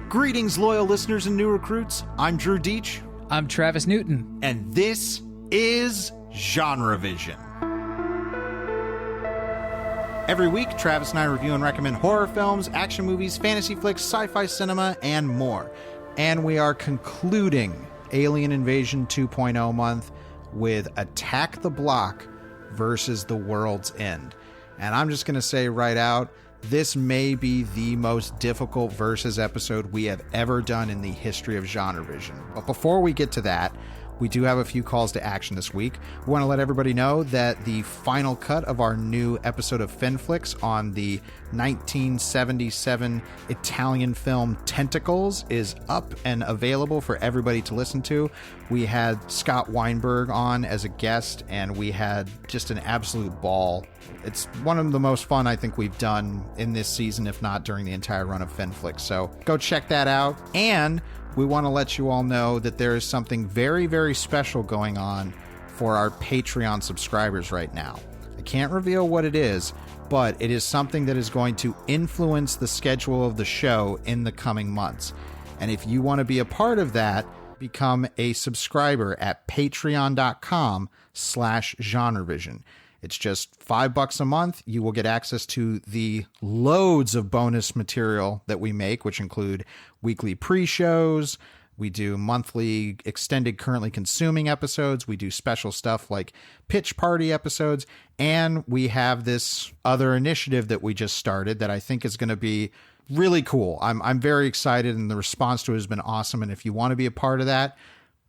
Greetings, loyal listeners and new recruits. I'm Drew Deach. I'm Travis Newton. And this is Genre Vision. Every week, Travis and I review and recommend horror films, action movies, fantasy flicks, sci-fi cinema, and more. And we are concluding Alien Invasion 2.0 month with Attack the Block versus The World's End. And I'm just going to say right out, this may be the most difficult versus episode we have ever done in the history of Genre Vision. But before we get to that, we do have a few calls to action this week. We want to let everybody know that the final cut of our new episode of Finflix on the 1977 Italian film Tentacles is up and available for everybody to listen to. We had Scott Weinberg on as a guest, and we had just an absolute ball. It's one of the most fun I think we've done in this season, if not during the entire run of Finflix. So go check that out. And we want to let you all know that there is something very, very special going on for our Patreon subscribers right now. I can't reveal what it is, but it is something that is going to influence the schedule of the show in the coming months. And if you want to be a part of that, become a subscriber at patreon.com/genrevision. It's just $5 a month. You will get access to the loads of bonus material that we make, which include weekly pre-shows. We do monthly extended currently consuming episodes. We do special stuff like pitch party episodes. And we have this other initiative that we just started that I think is going to be really cool. I'm very excited, and the response to it has been awesome. And if you want to be a part of that,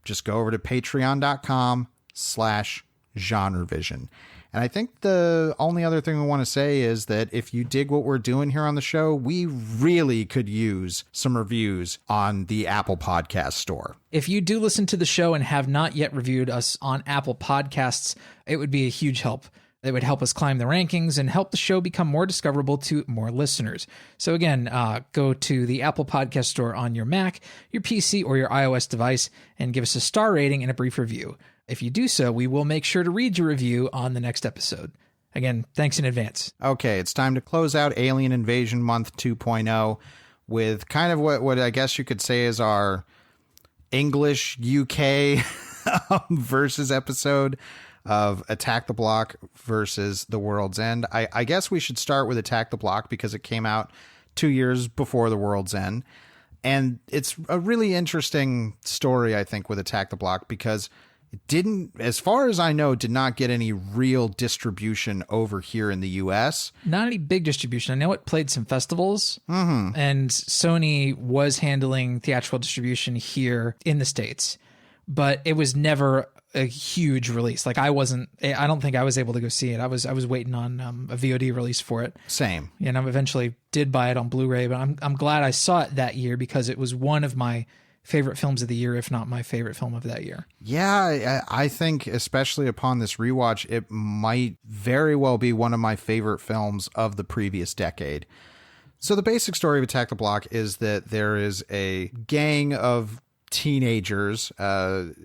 just go over to patreon.com/genrevision. And I think the only other thing we want to say is that if you dig what we're doing here on the show, we really could use some reviews on the Apple Podcast Store. If you do listen to the show and have not yet reviewed us on Apple Podcasts, it would be a huge help. It would help us climb the rankings and help the show become more discoverable to more listeners. So again, go to the Apple Podcast Store on your Mac, your PC, or your iOS device and give us a star rating and a brief review. If you do so, we will make sure to read your review on the next episode. Again, thanks in advance. Okay, it's time to close out Alien Invasion Month 2.0 with kind of what I guess you could say is our English UK versus episode of Attack the Block versus The World's End. I guess we should start with Attack the Block because it came out 2 years before The World's End. And it's a really interesting story, I think, with Attack the Block because it didn't, as far as I know, did not get any real distribution over here in the U.S. Not any big distribution. I know it played some festivals, and Sony was handling theatrical distribution here in the States, but it was never a huge release. Like I don't think I was able to go see it. I was waiting on a VOD release for it. Same. And I eventually did buy it on Blu-ray, but I'm glad I saw it that year because it was one of my favorite films of the year, if not my favorite film of that year. Yeah, I think especially upon this rewatch, it might very well be one of my favorite films of the previous decade. So the basic story of Attack the Block is that there is a gang of teenagers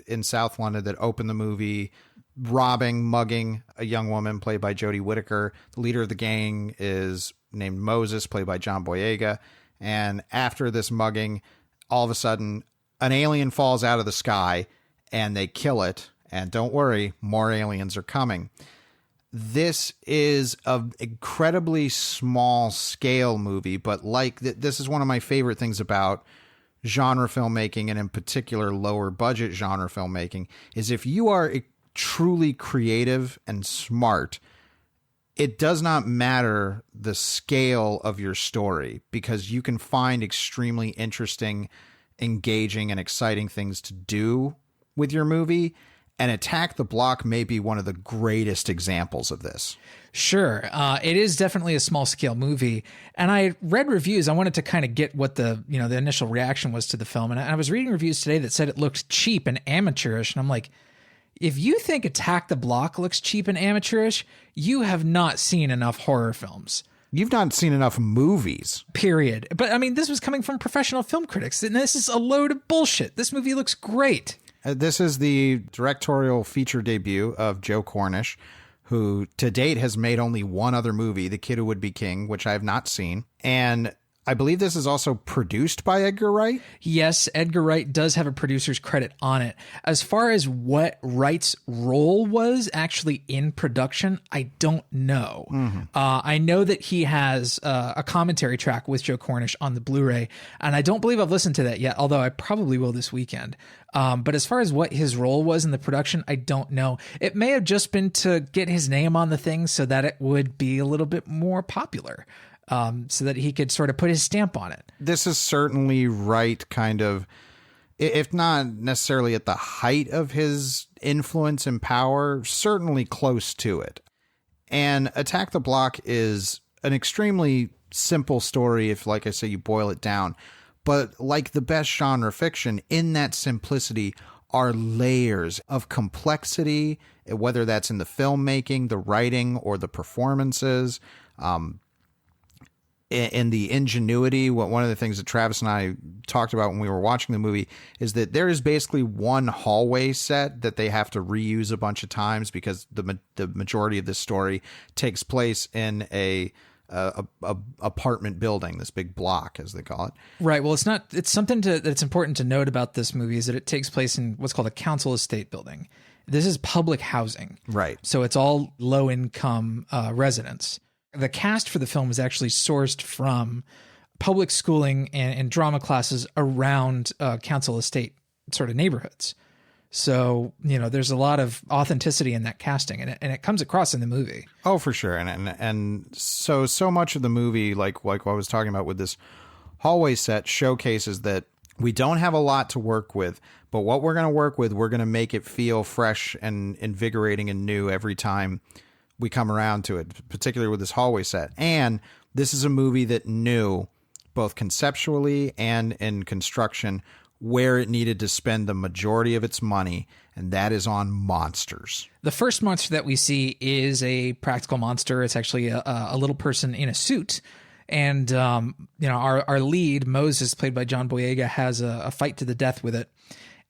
in South London that open the movie mugging a young woman played by Jodie Whittaker. The leader of the gang is named Moses, played by John Boyega. And after this mugging, all of a sudden, an alien falls out of the sky and they kill it. And don't worry, more aliens are coming. This is an incredibly small scale movie, but this is one of my favorite things about genre filmmaking, and in particular lower budget genre filmmaking, is if you are truly creative and smart, it does not matter the scale of your story because you can find extremely interesting, engaging, and exciting things to do with your movie. And Attack the Block may be one of the greatest examples of this. Sure. It is definitely a small scale movie. And I read reviews. I wanted to kind of get what the initial reaction was to the film. And I was reading reviews today that said it looked cheap and amateurish. And I'm like, if you think Attack the Block looks cheap and amateurish, you have not seen enough horror films. You've not seen enough movies. Period. But I mean, this was coming from professional film critics, and this is a load of bullshit. This movie looks great. This is the directorial feature debut of Joe Cornish, who to date has made only one other movie, The Kid Who Would Be King, which I have not seen. And I believe this is also produced by Edgar Wright. Yes, Edgar Wright does have a producer's credit on it. As far as what Wright's role was actually in production, I don't know. I know that he has a commentary track with Joe Cornish on the Blu-ray, and I don't believe I've listened to that yet, although I probably will this weekend. But as far as what his role was in the production, I don't know. It may have just been to get his name on the thing so that it would be a little bit more popular. So that he could sort of put his stamp on it. This is certainly Wright kind of, if not necessarily at the height of his influence and power, certainly close to it. And Attack the Block is an extremely simple story if, like I say, you boil it down. But like the best genre fiction, in that simplicity are layers of complexity, whether that's in the filmmaking, the writing, or the performances. And the ingenuity. One of the things that Travis and I talked about when we were watching the movie is that there is basically one hallway set that they have to reuse a bunch of times because the majority of this story takes place in a apartment building, this big block, as they call it. Right. Well, it's something that's important to note about this movie is that it takes place in what's called a council estate building. This is public housing. Right. So it's all low income residents. The cast for the film was actually sourced from public schooling and drama classes around council estate sort of neighborhoods. So, there's a lot of authenticity in that casting, and it comes across in the movie. Oh, for sure. And so much of the movie, like what I was talking about with this hallway set, showcases that we don't have a lot to work with, but what we're going to work with, we're going to make it feel fresh and invigorating and new every time we come around to it, particularly with this hallway set. And this is a movie that knew, both conceptually and in construction, where it needed to spend the majority of its money, and that is on monsters. The first monster that we see is a practical monster. It's actually a little person in a suit. And, our lead, Moses, played by John Boyega, has a fight to the death with it.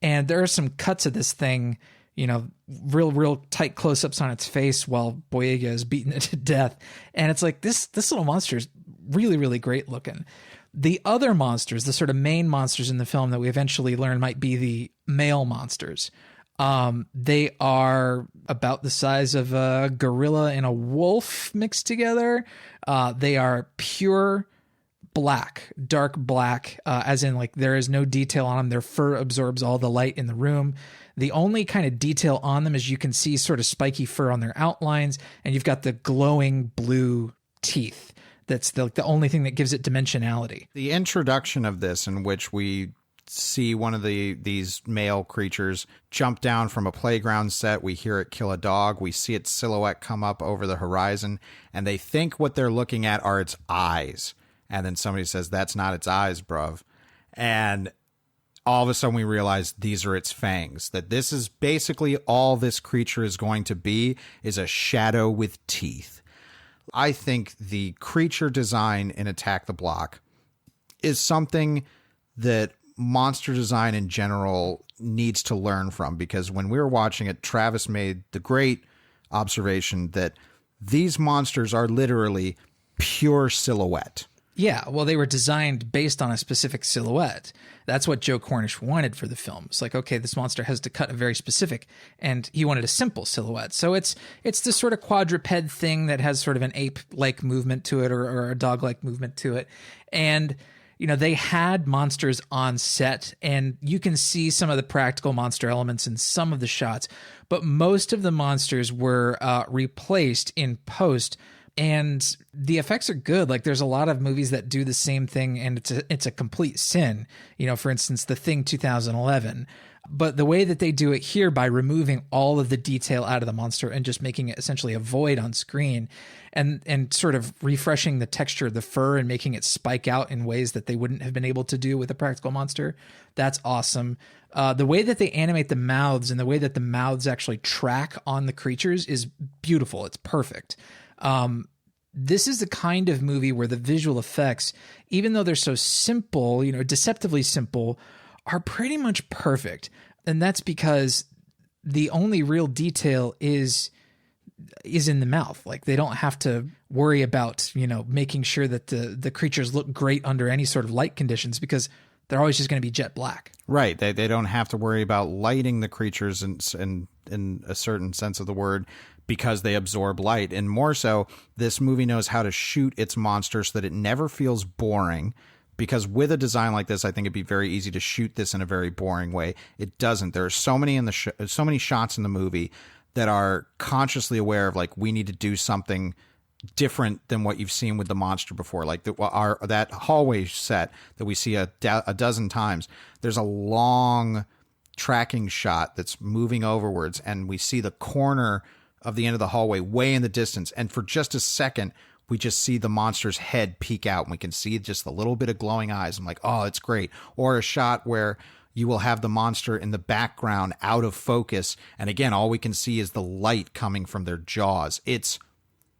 And there are some cuts of this thing, real tight close-ups on its face while Boyega is beating it to death. And it's like, this little monster is really, really great looking. The other monsters, the sort of main monsters in the film that we eventually learn might be the male monsters. They are about the size of a gorilla and a wolf mixed together. They are pure black, dark black, as in like there is no detail on them. Their fur absorbs all the light in the room. The only kind of detail on them is you can see sort of spiky fur on their outlines, and you've got the glowing blue teeth. That's the only thing that gives it dimensionality. The introduction of this, in which we see one of these male creatures jump down from a playground set, we hear it kill a dog, we see its silhouette come up over the horizon, and they think what they're looking at are its eyes. And then somebody says, "That's not its eyes, bruv." And all of a sudden we realize these are its fangs, that this is basically all this creature is going to be, is a shadow with teeth. I think the creature design in Attack the Block is something that monster design in general needs to learn from, because when we were watching it, Travis made the great observation that these monsters are literally pure silhouette. Yeah, well, they were designed based on a specific silhouette. That's what Joe Cornish wanted for the film. It's like, okay, this monster has to cut a very specific, and he wanted a simple silhouette. So it's this sort of quadruped thing that has sort of an ape-like movement to it, or a dog-like movement to it. And, they had monsters on set, and you can see some of the practical monster elements in some of the shots, but most of the monsters were replaced in post. And the effects are good. Like, there's a lot of movies that do the same thing, and it's a complete sin. For instance, The Thing 2011. But the way that they do it here, by removing all of the detail out of the monster and just making it essentially a void on screen, and sort of refreshing the texture of the fur and making it spike out in ways that they wouldn't have been able to do with a practical monster, that's awesome. The way that they animate the mouths and the way that the mouths actually track on the creatures is beautiful. It's perfect. This is the kind of movie where the visual effects, even though they're so simple, deceptively simple, are pretty much perfect. And that's because the only real detail is is in the mouth. Like they don't have to worry about, making sure that the creatures look great under any sort of light conditions because they're always just going to be jet black. Right. They don't have to worry about lighting the creatures in a certain sense of the word because they absorb light. And more so, this movie knows how to shoot its monsters so that it never feels boring. Because with a design like this, I think it'd be very easy to shoot this in a very boring way. It doesn't. There are so many so many shots in the movie that are consciously aware of like we need to do something different than what you've seen with the monster before. Like that hallway set that we see a dozen times. There's a long tracking shot that's moving overwards, and we see the corner of the end of the hallway way in the distance, and for just a second we just see the monster's head peek out and we can see just a little bit of glowing eyes. I'm like, oh, it's great. Or a shot where you will have the monster in the background out of focus, and again all we can see is the light coming from their jaws. It's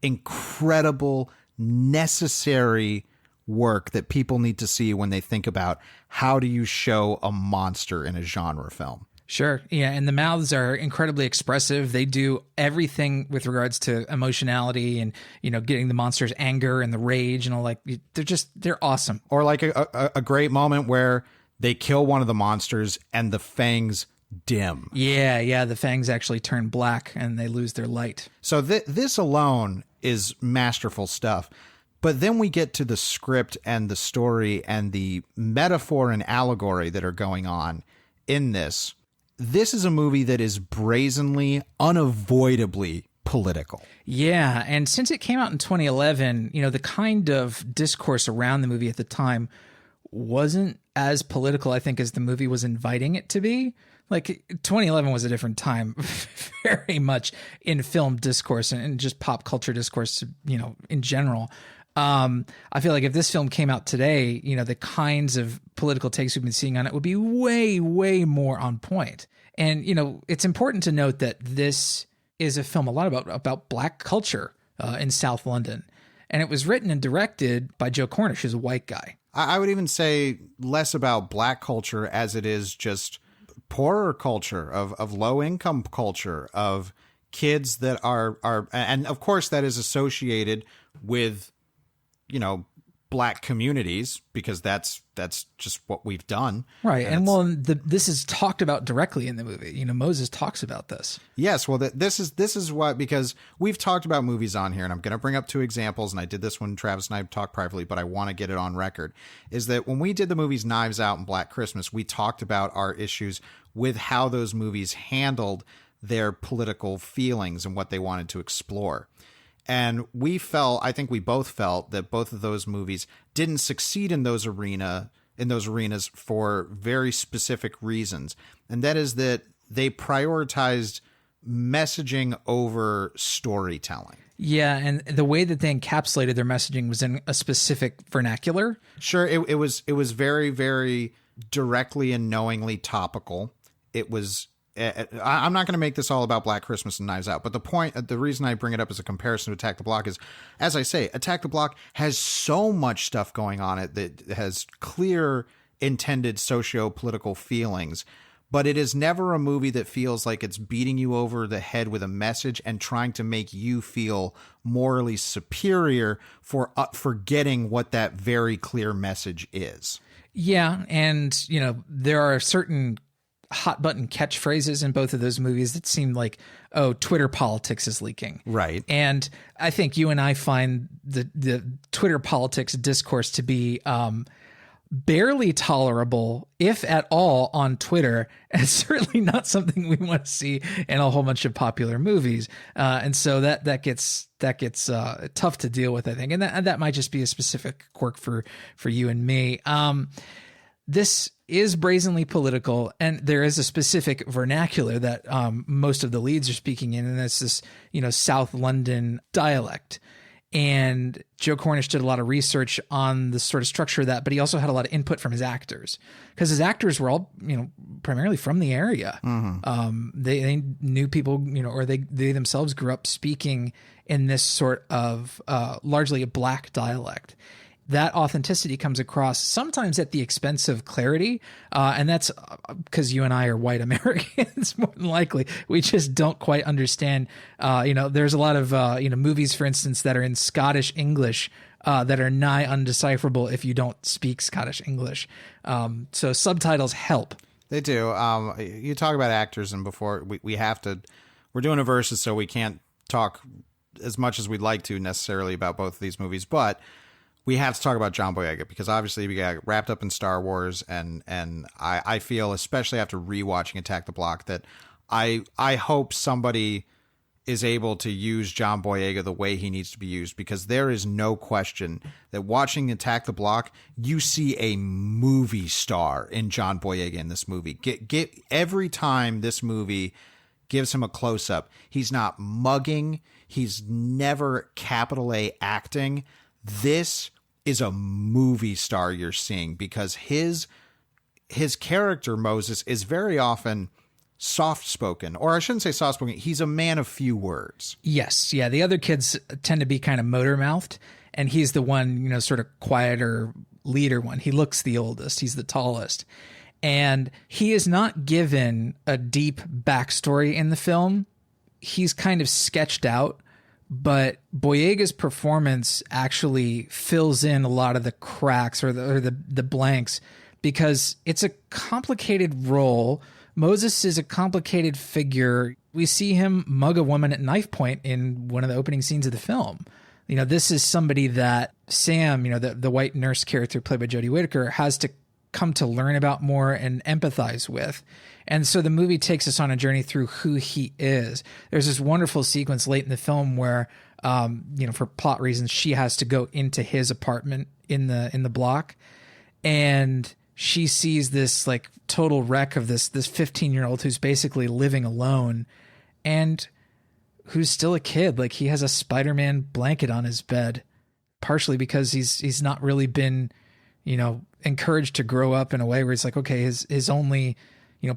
incredible, necessary work that people need to see when they think about how do you show a monster in a genre film. Sure. Yeah. And the mouths are incredibly expressive. They do everything with regards to emotionality and, getting the monster's anger and the rage and all. Like they're awesome. Or like a great moment where they kill one of the monsters and the fangs dim. Yeah. Yeah. The fangs actually turn black and they lose their light. So this alone is masterful stuff. But then we get to the script and the story and the metaphor and allegory that are going on in this. This is a movie that is brazenly, unavoidably political. Yeah. And since it came out in 2011, the kind of discourse around the movie at the time wasn't as political, I think, as the movie was inviting it to be. Like 2011 was a different time, very much in film discourse and just pop culture discourse, in general. I feel like if this film came out today, the kinds of political takes we've been seeing on it would be way, way more on point. And, it's important to note that this is a film a lot about Black culture in South London. And it was written and directed by Joe Cornish, who's a white guy. I would even say less about Black culture as it is just poorer culture, of low income culture, of kids that are, and of course that is associated with, Black communities, because that's just what we've done. Right. And this is talked about directly in the movie. Moses talks about this. Yes. Well, this is what, because we've talked about movies on here, and I'm going to bring up two examples. And I did this when Travis and I talked privately, but I want to get it on record, is that when we did the movies Knives Out and Black Christmas, we talked about our issues with how those movies handled their political feelings and what they wanted to explore. And I think we both felt that both of those movies didn't succeed in those arenas for very specific reasons. And that is that they prioritized messaging over storytelling. Yeah, and the way that they encapsulated their messaging was in a specific vernacular. Sure, it was very, very directly and knowingly topical. It was. I'm not going to make this all about Black Christmas and Knives Out, but the reason I bring it up as a comparison to Attack the Block is, as I say, Attack the Block has so much stuff going on it that has clear intended socio-political feelings, but it is never a movie that feels like it's beating you over the head with a message and trying to make you feel morally superior for forgetting what that very clear message is. Yeah, and there are certain hot button catchphrases in both of those movies that seem like, oh, Twitter politics is leaking. Right. And I think you and I find the Twitter politics discourse to be barely tolerable, if at all, on Twitter, and certainly not something we want to see in a whole bunch of popular movies. And so that gets tough to deal with, I think. And that might just be a specific quirk for you and me. This is brazenly political, and there is a specific vernacular that most of the leads are speaking in, and that's this, South London dialect. And Joe Cornish did a lot of research on the sort of structure of that, but he also had a lot of input from his actors, because his actors were all, primarily from the area. Mm-hmm. They knew people, or they themselves grew up speaking in this sort of largely a Black dialect. that authenticity comes across sometimes at the expense of clarity. And that's because you and I are white Americans, more than likely. We just don't quite understand. There's a lot of, movies, for instance, that are in Scottish English that are nigh undecipherable if you don't speak Scottish English. So subtitles help. They do. You talk about actors, and before we have to, we're doing a versus, so we can't talk as much as we'd like to necessarily about both of these movies, but we have to talk about John Boyega because obviously we got wrapped up in Star Wars, and I feel, especially after rewatching Attack the Block, that I hope somebody is able to use John Boyega the way he needs to be used, because there is no question that watching Attack the Block, you see a movie star in John Boyega in this movie. Get every time this movie gives him a close-up, he's not mugging, he's never capital A acting. This is a movie star you're seeing, because his character, Moses, is very often soft-spoken, or I shouldn't say soft-spoken. He's a man of few words. Yes. Yeah. The other kids tend to be kind of motor-mouthed, and he's the one, sort of quieter leader one. He looks the oldest. He's the tallest. And he is not given a deep backstory in the film. He's kind of sketched out, but Boyega's performance actually fills in a lot of the cracks or the blanks, because it's a complicated role. Moses is a complicated figure. We see him mug a woman at knife point in one of the opening scenes of the film. This is somebody that Sam, the white nurse character played by Jodie Whittaker, has to come to learn about more and empathize with. And so the movie takes us on a journey through who he is. There's this wonderful sequence late in the film where, for plot reasons, she has to go into his apartment in the block, and she sees this like total wreck of this 15-year-old who's basically living alone and who's still a kid. Like, he has a Spider-Man blanket on his bed, partially because he's not really been, encouraged to grow up in a way where it's like, okay, his only,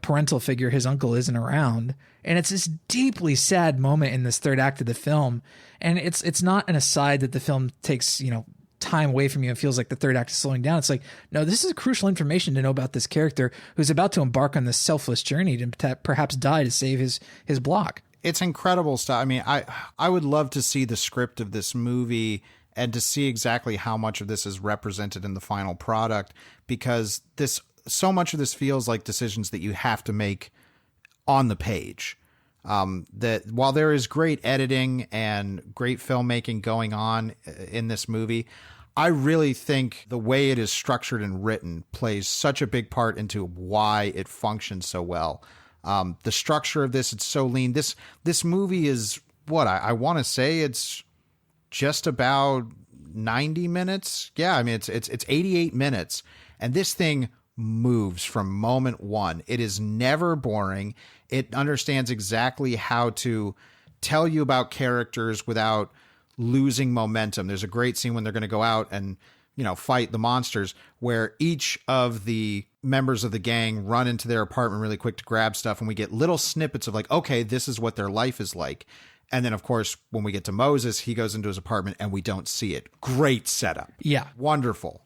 parental figure, his uncle, isn't around. And it's this deeply sad moment in this third act of the film. And it's not an aside that the film takes, time away from you. It feels like the third act is slowing down. It's like, no, this is crucial information to know about this character who's about to embark on this selfless journey to perhaps die to save his block. It's incredible stuff. I mean, I would love to see the script of this movie and to see exactly how much of this is represented in the final product, because so much of this feels like decisions that you have to make on the page. That while there is great editing and great filmmaking going on in this movie, I really think the way it is structured and written plays such a big part into why it functions so well. The structure of this, it's so lean. This movie is what I want to say. It's just about 90 minutes. Yeah. I mean, it's 88 minutes, and this thing moves from moment one. It is never boring. It understands exactly how to tell you about characters without losing momentum. There's a great scene when they're going to go out and, fight the monsters, where each of the members of the gang run into their apartment really quick to grab stuff. And we get little snippets of like, okay, this is what their life is like. And then, of course, when we get to Moses, he goes into his apartment and we don't see it. Great setup. Yeah. Wonderful.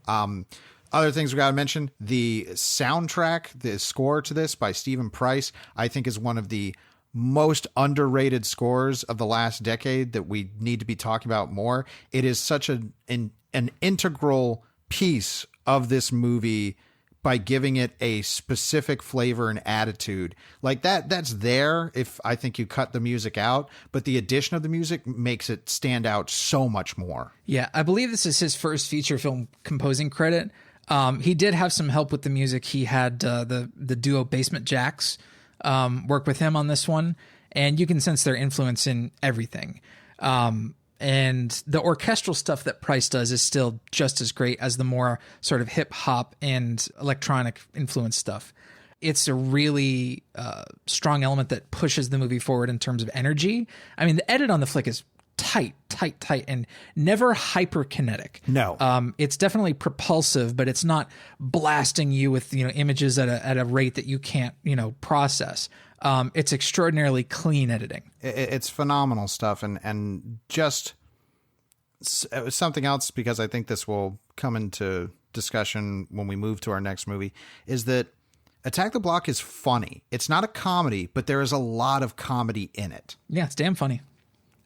Other things we got to mention, the soundtrack, the score to this by Stephen Price, I think is one of the most underrated scores of the last decade that we need to be talking about more. It is such an integral piece of this movie by giving it a specific flavor and attitude. Like that's there if I think you cut the music out, but the addition of the music makes it stand out so much more. Yeah, I believe this is his first feature film composing credit. He did have some help with the music. He had the duo Basement Jaxx work with him on this one, and you can sense their influence in everything. And the orchestral stuff that Price does is still just as great as the more sort of hip hop and electronic influence stuff. It's a really strong element that pushes the movie forward in terms of energy. I mean, the edit on the flick is tight, and never hyperkinetic. No. It's definitely propulsive, but it's not blasting you with, images at a rate that you can't, process. It's extraordinarily clean editing. It's phenomenal stuff. And just something else, because I think this will come into discussion when we move to our next movie, is that Attack the Block is funny. It's not a comedy, but there is a lot of comedy in it. Yeah, it's damn funny.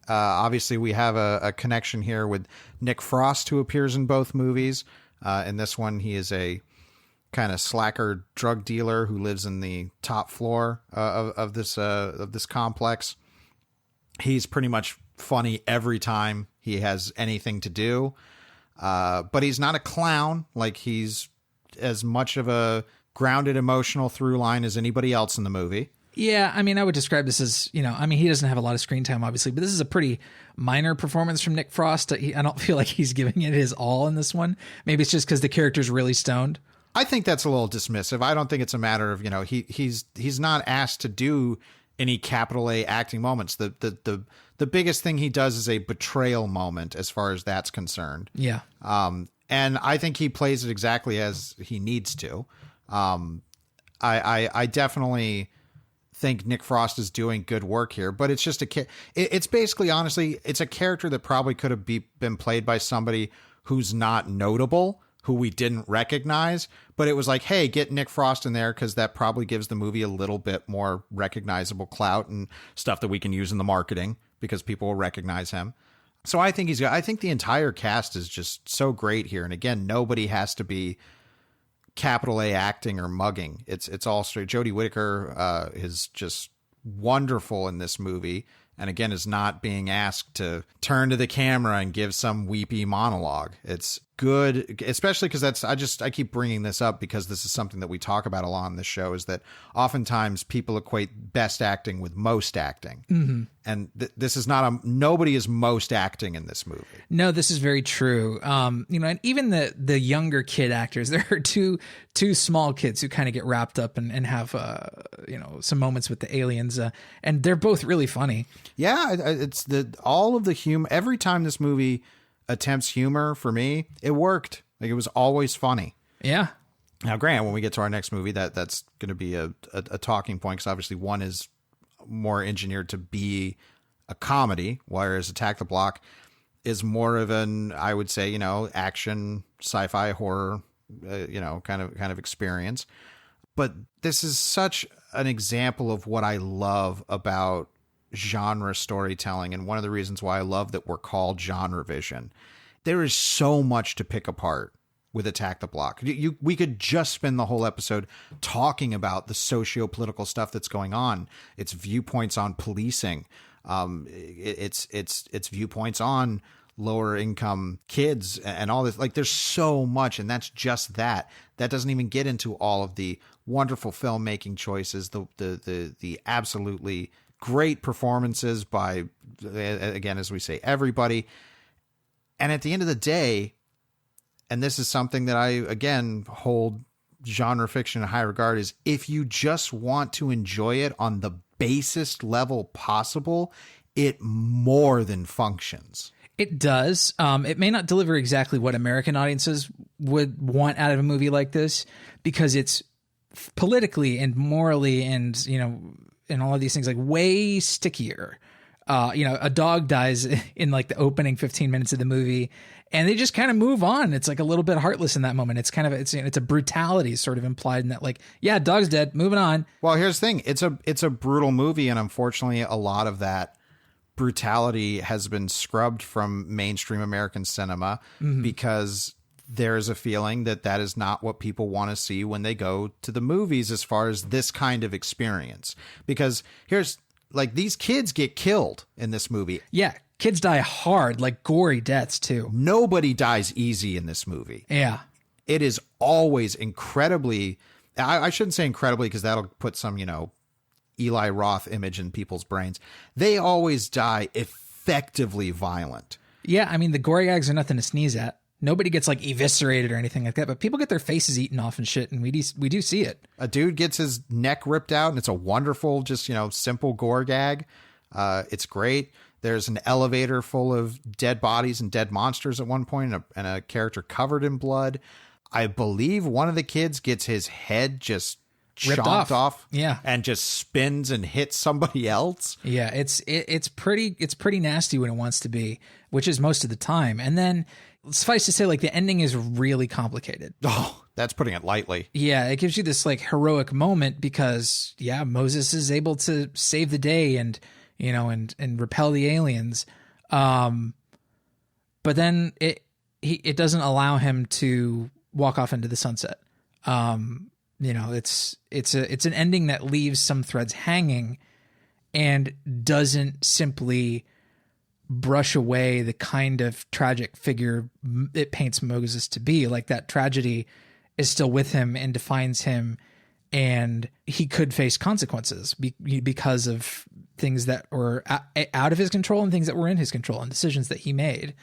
Obviously, we have a connection here with Nick Frost, who appears in both movies. In this one, he is a kind of slacker drug dealer who lives in the top floor of this complex. He's pretty much funny every time he has anything to do, but he's not a clown. Like, he's as much of a grounded emotional through line as anybody else in the movie. Yeah, I mean, I would describe this as, he doesn't have a lot of screen time, obviously, but this is a pretty minor performance from Nick Frost. I don't feel like he's giving it his all in this one. Maybe it's just because the character's really stoned. I think that's a little dismissive. I don't think it's a matter of, he's not asked to do any capital A acting moments. The biggest thing he does is a betrayal moment as far as that's concerned. Yeah. And I think he plays it exactly as he needs to. I definitely think Nick Frost is doing good work here, but it's just it's basically, honestly, it's a character that probably could have been played by somebody who's not notable, who we didn't recognize, but it was like, hey, get Nick Frost in there because that probably gives the movie a little bit more recognizable clout and stuff that we can use in the marketing because people will recognize him. So I think I think the entire cast is just so great here. And again, nobody has to be capital A acting or mugging. It's all straight. Jodie Whittaker is just wonderful in this movie. And again, is not being asked to turn to the camera and give some weepy monologue. It's good, especially because I keep bringing this up because this is something that we talk about a lot on this show, is that oftentimes people equate best acting with most acting. Mm-hmm. And this is not nobody is most acting in this movie. No, this is very true. And even the younger kid actors, there are two small kids who kind of get wrapped up and have, some moments with the aliens, and they're both really funny. Yeah, it's all of the humor. Every time this movie attempts humor, for me, it worked. Like, it was always funny. Yeah. Now, granted, when we get to our next movie, that's going to be a talking point, because obviously one is more engineered to be a comedy, whereas Attack the Block is more of an, I would say, action, sci-fi, horror, kind of experience. But this is such an example of what I love about genre storytelling, and one of the reasons why I love that we're called Genre Vision. There is so much to pick apart with Attack the Block. We could just spend the whole episode talking about the socio-political stuff that's going on, its viewpoints on policing, its viewpoints on lower income kids and all this. Like, there's so much, and that's just that doesn't even get into all of the wonderful filmmaking choices, the absolutely great performances by, again, as we say, everybody. And at the end of the day, and this is something that I, again, hold genre fiction in high regard, is if you just want to enjoy it on the basest level possible, it more than functions. It does. It may not deliver exactly what American audiences would want out of a movie like this, because it's politically and morally and, and all of these things, like, way stickier. A dog dies in like the opening 15 minutes of the movie, and they just kind of move on. It's like a little bit heartless in that moment. It's kind of, it's a brutality sort of implied in that, like, yeah, dog's dead, moving on. Well, here's the thing. It's a brutal movie. And unfortunately, a lot of that brutality has been scrubbed from mainstream American cinema, mm-hmm. because there's a feeling that is not what people want to see when they go to the movies as far as this kind of experience. Because here's, like, these kids get killed in this movie. Yeah, kids die hard, like gory deaths too. Nobody dies easy in this movie. Yeah. It is always incredibly, I shouldn't say incredibly because that'll put some, Eli Roth image in people's brains. They always die effectively violent. Yeah, I mean, the gory gags are nothing to sneeze at. Nobody gets like eviscerated or anything like that, but people get their faces eaten off and shit, and we do see it. A dude gets his neck ripped out, and it's a wonderful, just, simple gore gag. It's great. There's an elevator full of dead bodies and dead monsters at one point, and a character covered in blood. I believe one of the kids gets his head just chopped off. Yeah. And just spins and hits somebody else. Yeah, it's pretty nasty when it wants to be, which is most of the time. And then suffice to say, like, the ending is really complicated. Oh, that's putting it lightly. Yeah, it gives you this like heroic moment because Moses is able to save the day and and repel the aliens. But then it doesn't allow him to walk off into the sunset. It's an ending that leaves some threads hanging and doesn't simply brush away the kind of tragic figure it paints Moses to be. Like, that tragedy is still with him and defines him, and he could face consequences because of things that were out of his control and things that were in his control and decisions that he made.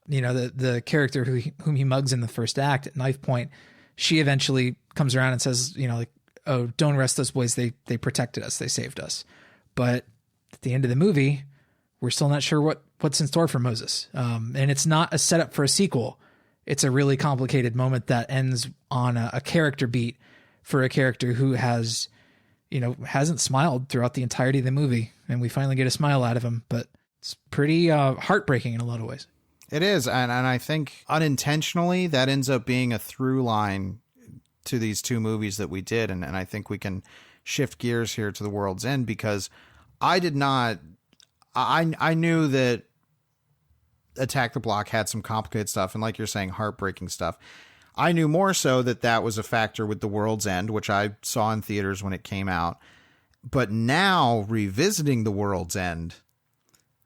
The character whom he mugs in the first act at knife point, she eventually comes around and says, oh, don't arrest those boys. They protected us. They saved us. But at the end of the movie, we're still not sure what's in store for Moses. And it's not a setup for a sequel. It's a really complicated moment that ends on a character beat for a character who hasn't smiled throughout the entirety of the movie. And we finally get a smile out of him, but it's pretty heartbreaking in a lot of ways. It is. And I think unintentionally that ends up being a through line to these two movies that we did. And I think we can shift gears here to The World's End, because I knew that Attack the Block had some complicated stuff, and like you're saying, heartbreaking stuff. I knew more so that was a factor with The World's End, which I saw in theaters when it came out. But now, revisiting The World's End,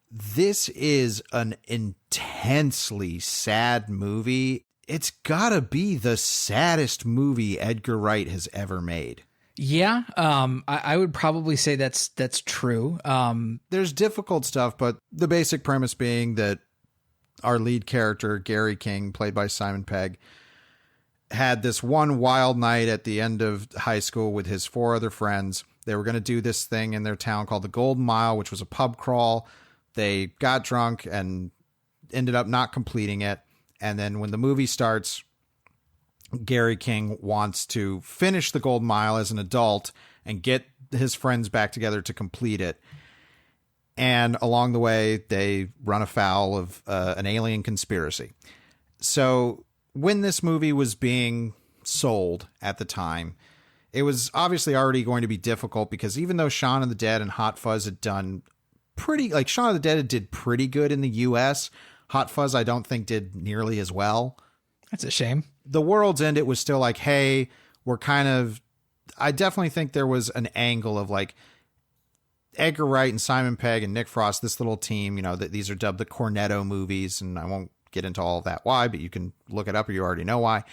this is an intensely sad movie. It's gotta be the saddest movie Edgar Wright has ever made. Yeah, I would probably say that's true. There's difficult stuff, but the basic premise being that our lead character, Gary King, played by Simon Pegg, had this one wild night at the end of high school with his 4 other friends. They were going to do this thing in their town called the Golden Mile, which was a pub crawl. They got drunk and ended up not completing it. And then when the movie starts, Gary King wants to finish the Golden Mile as an adult and get his friends back together to complete it. And along the way, they run afoul of an alien conspiracy. So when this movie was being sold at the time, it was obviously already going to be difficult, because even though Shaun of the Dead and Hot Fuzz had done Shaun of the Dead did pretty good in the US, Hot Fuzz I don't think did nearly as well. That's a shame. The World's End, it was still like, hey, I definitely think there was an angle of like Edgar Wright and Simon Pegg and Nick Frost, this little team, that these are dubbed the Cornetto movies, and I won't get into all of that why, but you can look it up or you already know why.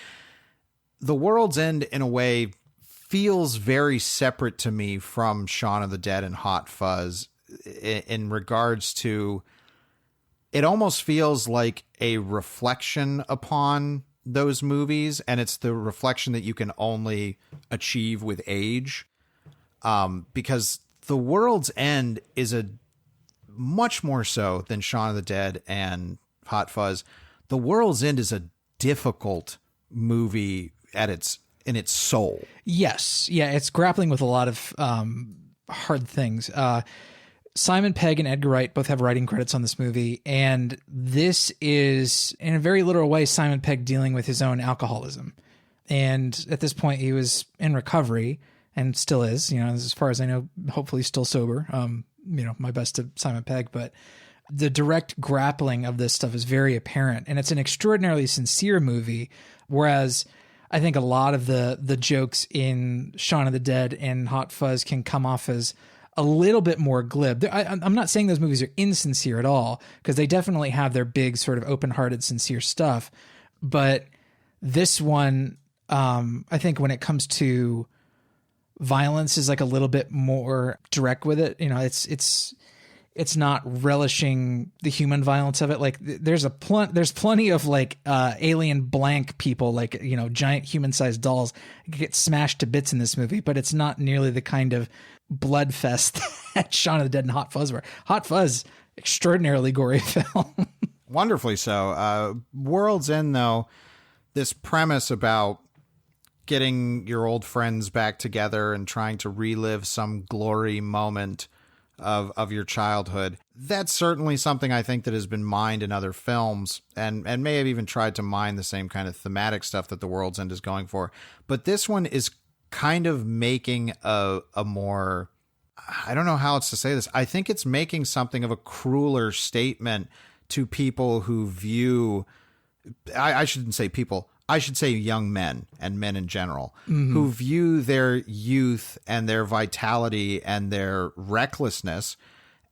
The World's End, in a way, feels very separate to me from Shaun of the Dead and Hot Fuzz in regards to, it almost feels like a reflection upon those movies, and it's the reflection that you can only achieve with age, because The World's End is a much more so than Shaun of the Dead and Hot Fuzz. The World's End is a difficult movie in its soul. Yes. Yeah. It's grappling with a lot of hard things. Simon Pegg and Edgar Wright both have writing credits on this movie. And this is, in a very literal way, Simon Pegg dealing with his own alcoholism. And at this point, he was in recovery and still is, as far as I know, hopefully still sober. My best to Simon Pegg, but the direct grappling of this stuff is very apparent, and it's an extraordinarily sincere movie. Whereas I think a lot of the jokes in Shaun of the Dead and Hot Fuzz can come off as a little bit more glib. I'm not saying those movies are insincere at all, because they definitely have their big sort of open-hearted, sincere stuff. But this one, I think when it comes to violence, is like a little bit more direct with it. It's not relishing the human violence of it. Like there's plenty of like alien blank people, like, giant human-sized dolls get smashed to bits in this movie, but it's not nearly the kind of blood fest that Shaun of the Dead and Hot Fuzz were. Hot Fuzz, extraordinarily gory film. Wonderfully so. World's End, though, this premise about getting your old friends back together and trying to relive some glory moment of your childhood. That's certainly something I think that has been mined in other films and may have even tried to mine the same kind of thematic stuff that The World's End is going for. But this one is kind of making a more, I don't know how else to say this. I think it's making something of a crueler statement to people who view, I shouldn't say people, I should say young men and men in general, who view their youth and their vitality and their recklessness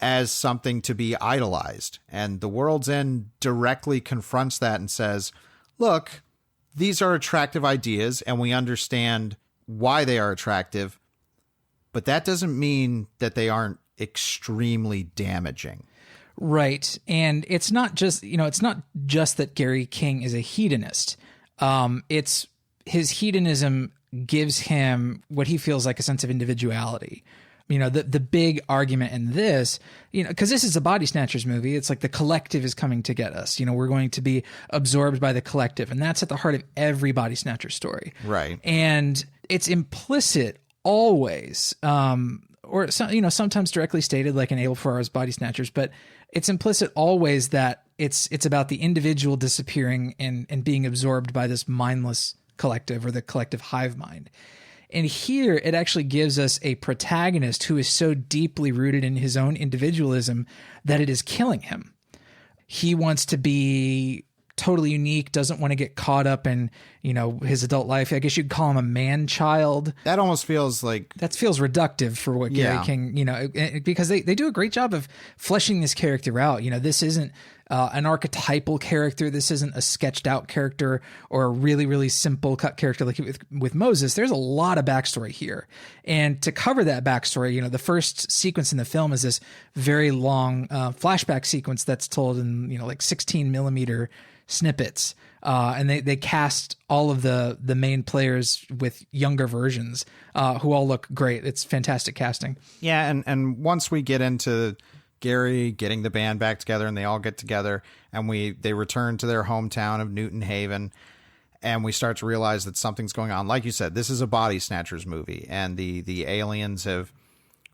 as something to be idolized. And The World's End directly confronts that and says, look, these are attractive ideas and we understand why they are attractive, but that doesn't mean that they aren't extremely damaging. Right. And it's not just, it's not just that Gary King is a hedonist. It's his hedonism gives him what he feels like a sense of individuality. The big argument in this, because this is a body snatchers movie, it's like the collective is coming to get us. We're going to be absorbed by the collective. And that's at the heart of every body snatcher story. Right. And it's implicit always, or sometimes directly stated like in Abel Ferrara's Body Snatchers, but it's implicit always that it's about the individual disappearing and being absorbed by this mindless collective or the collective hive mind. And here it actually gives us a protagonist who is so deeply rooted in his own individualism that it is killing him. He wants to be totally unique, doesn't want to get caught up in, his adult life. I guess you'd call him a man-child. That almost feels like... That feels reductive for what Gary King, because they do a great job of fleshing this character out. This isn't an archetypal character. This isn't a sketched out character or a really, really simple cut character like with Moses. There's a lot of backstory here. And to cover that backstory, the first sequence in the film is this very long flashback sequence that's told in, like 16 millimeter snippets. And they cast all of the main players with younger versions who all look great. It's fantastic casting. Yeah. And once we get into Gary getting the band back together and they all get together and they return to their hometown of Newton Haven and we start to realize that something's going on. Like you said, this is a body snatchers movie and the aliens have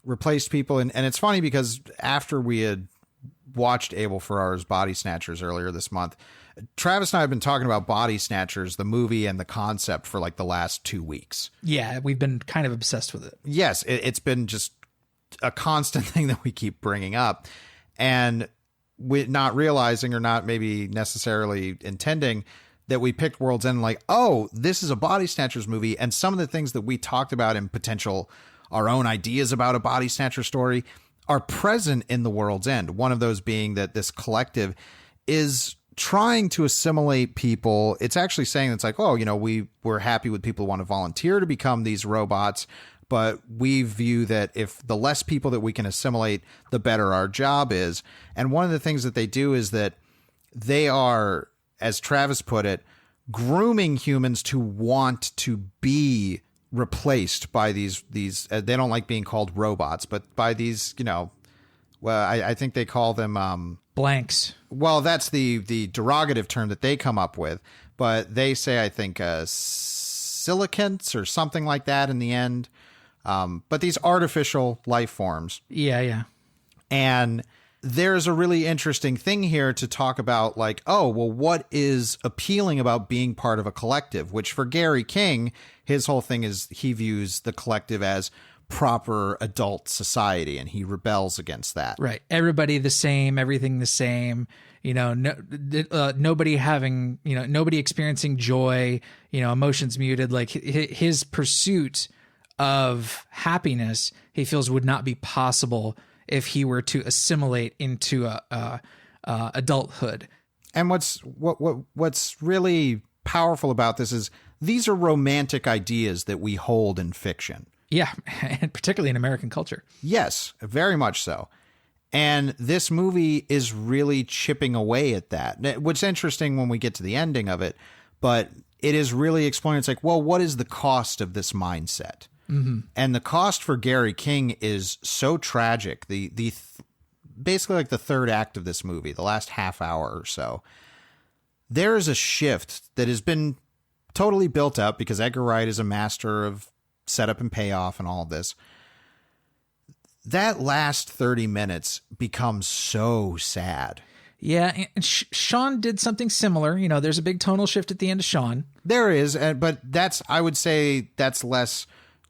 replaced people. And it's funny because after we had watched Abel Ferrara's Body Snatchers earlier this month, Travis and I have been talking about Body Snatchers, the movie and the concept for like the last 2 weeks. Yeah, we've been kind of obsessed with it. Yes, it's been just a constant thing that we keep bringing up. And we not realizing or not maybe necessarily intending that we picked World's End like, oh, this is a Body Snatchers movie. And some of the things that we talked about in potential our own ideas about a Body Snatcher story are present in The World's End. One of those being that this collective is trying to assimilate people. It's actually saying it's like, oh, we're happy with people who want to volunteer to become these robots, but we view that if the less people that we can assimilate, the better our job is. And one of the things that they do is that they are, as Travis put it, grooming humans to want to be replaced by these they don't like being called robots, but by these, well, I think they call them blanks. Well, that's the derogative term that they come up with, but they say, I think, silicants or something like that in the end. But these artificial life forms. Yeah. And there's a really interesting thing here to talk about, like, oh, well, what is appealing about being part of a collective? Which for Gary King, his whole thing is he views the collective as proper adult society, and he rebels against that. Right. Everybody the same, everything the same, nobody having, nobody experiencing joy, emotions muted. Like his pursuit of happiness, he feels would not be possible if he were to assimilate into adulthood. And what's really powerful about this is these are romantic ideas that we hold in fiction. Yeah, and particularly in American culture. Yes, very much so. And this movie is really chipping away at that. What's interesting when we get to the ending of it, but it is really exploring. It's like, well, what is the cost of this mindset? Mm-hmm. And the cost for Gary King is so tragic. Basically like the third act of this movie, the last half hour or so, there is a shift that has been totally built up because Edgar Wright is a master of setup and payoff and all of this. that last 30 minutes becomes so sad. Yeah, and Sean did something similar. You know, there's a big tonal shift at the end of Sean. There is, but I would say that's less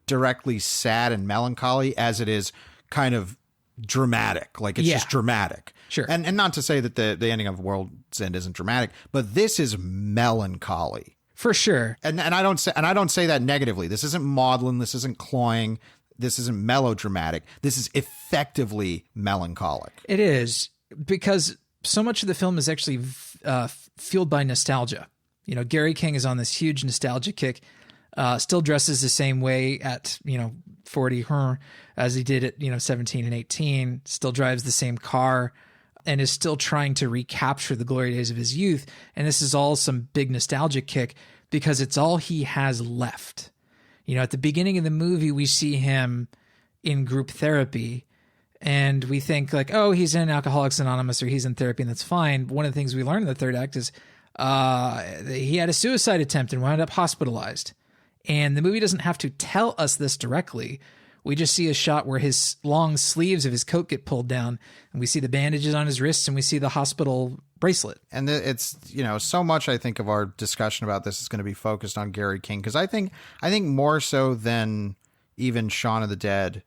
directly sad and melancholy as it is kind of dramatic. Like, it's just dramatic. Sure. And not to say that the ending of World's End isn't dramatic, but this is melancholy. For sure. And I don't say that negatively. This isn't maudlin, this isn't cloying, this isn't melodramatic. This is effectively melancholic. It is, because so much of the film is actually fueled by nostalgia. You know, Gary King is on this huge nostalgia kick, still dresses the same way at, 40 as he did at, 17 and 18, still drives the same car and is still trying to recapture the glory days of his youth. And this is all some big nostalgia kick because it's all he has left. You know, at the beginning of the movie, we see him in group therapy. And we think like, oh, he's in Alcoholics Anonymous or he's in therapy, and that's fine. One of the things we learn in the third act is he had a suicide attempt and wound up hospitalized. And the movie doesn't have to tell us this directly. We just see a shot where his long sleeves of his coat get pulled down, and we see the bandages on his wrists, and we see the hospital bracelet. And it's, so much I think of our discussion about this is going to be focused on Gary King, because I think more so than even Shaun of the Dead,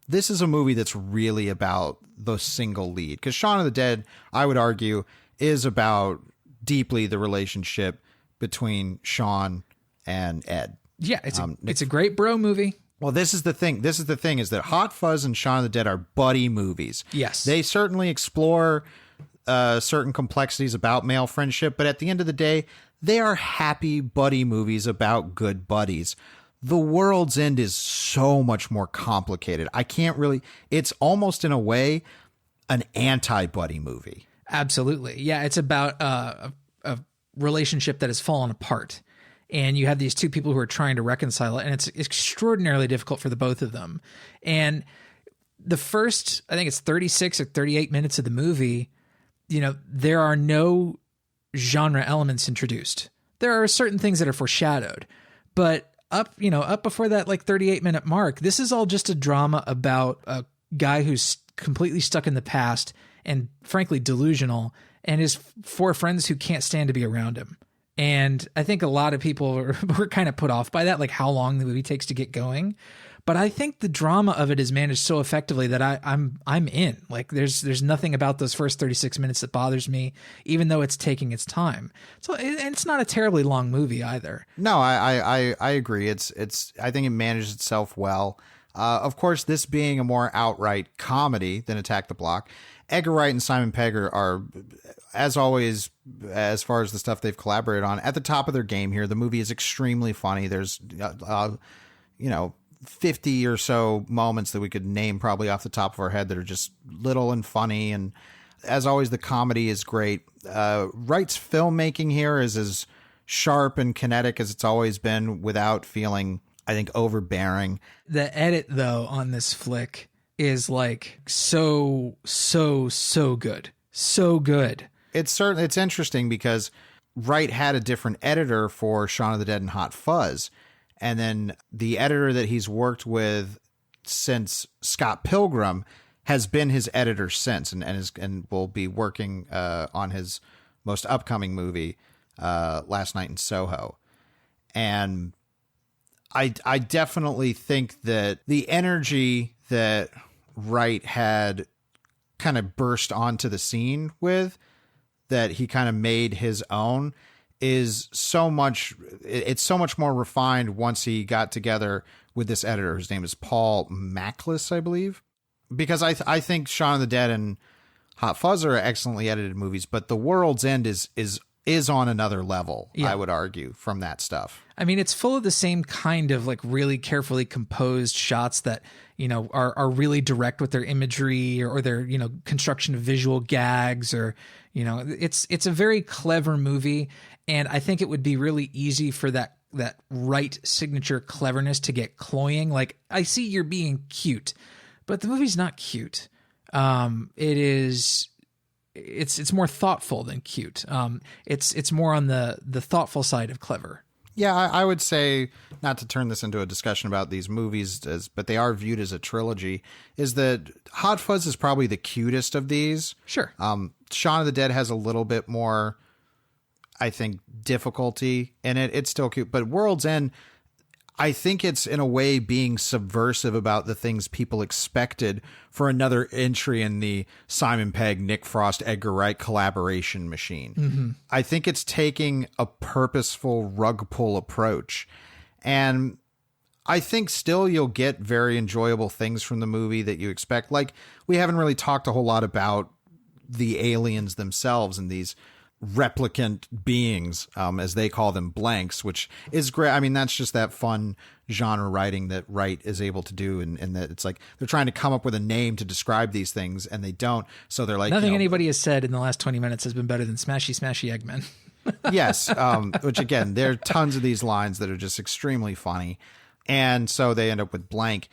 this is a movie that's really about the single lead. Because Shaun of the Dead, I would argue, is about deeply the relationship between Shaun and Ed. Yeah, it's a great bro movie. Well, this is the thing. Is that Hot Fuzz and Shaun of the Dead are buddy movies. Yes. They certainly explore certain complexities about male friendship, but at the end of the day, they are happy buddy movies about good buddies. The World's End is so much more complicated. It's almost in a way an anti-buddy movie. Absolutely. Yeah, it's about a relationship that has fallen apart. And you have these two people who are trying to reconcile it, and it's extraordinarily difficult for the both of them. And the first, I think it's 36 or 38 minutes of the movie, there are no genre elements introduced. There are certain things that are foreshadowed, but up before that, like 38-minute mark, this is all just a drama about a guy who's completely stuck in the past and frankly delusional, and his four friends who can't stand to be around him. And I think a lot of people were kind of put off by that, like how long the movie takes to get going. But I think the drama of it is managed so effectively that I'm in. Like there's nothing about those first 36 minutes that bothers me, even though it's taking its time. So and it's not a terribly long movie either. No, I agree. It's I think it manages itself well. Of course, this being a more outright comedy than Attack the Block, Edgar Wright and Simon Pegg are, as always, as far as the stuff they've collaborated on, at the top of their game here. The movie is extremely funny. There's, 50 or so moments that we could name probably off the top of our head that are just little and funny. And as always, the comedy is great. Wright's filmmaking here is as sharp and kinetic as it's always been without feeling, I think, overbearing. The edit, though, on this flick is like so good. So good. It's interesting because Wright had a different editor for Shaun of the Dead and Hot Fuzz. And then the editor that he's worked with since Scott Pilgrim has been his editor since, and will be working on his most upcoming movie, Last Night in Soho. And I definitely think that the energy that Wright had kind of burst onto the scene with, that he kind of made his own, is so much more refined once he got together with this editor. His name is Paul Mackless, I believe. Because I think Shaun of the Dead and Hot Fuzz are excellently edited movies, but The World's End is on another level, yeah. I would argue, from that stuff. I mean, it's full of the same kind of like really carefully composed shots that, are really direct with their imagery or their, construction of visual gags, or, it's a very clever movie. And I think it would be really easy for that Wright signature cleverness to get cloying. Like, I see you're being cute, but the movie's not cute. It's more thoughtful than cute. It's more on the thoughtful side of clever. Yeah, I would say not to turn this into a discussion about these movies, but they are viewed as a trilogy, is that Hot Fuzz is probably the cutest of these. Sure. Shaun of the Dead has a little bit more, I think, difficulty in it. It's still cute, but World's End, I think it's in a way being subversive about the things people expected for another entry in the Simon Pegg, Nick Frost, Edgar Wright collaboration machine. Mm-hmm. I think it's taking a purposeful rug pull approach. And I think still you'll get very enjoyable things from the movie that you expect. Like, we haven't really talked a whole lot about the aliens themselves and these replicant beings, as they call them, blanks, which is great. I mean, that's just that fun genre writing that Wright is able to do, and that it's like they're trying to come up with a name to describe these things, and they don't. So they're like, nothing anybody has said in the last 20 minutes has been better than Smashy Smashy Eggman. Yes, which again, there are tons of these lines that are just extremely funny, and so they end up with blank.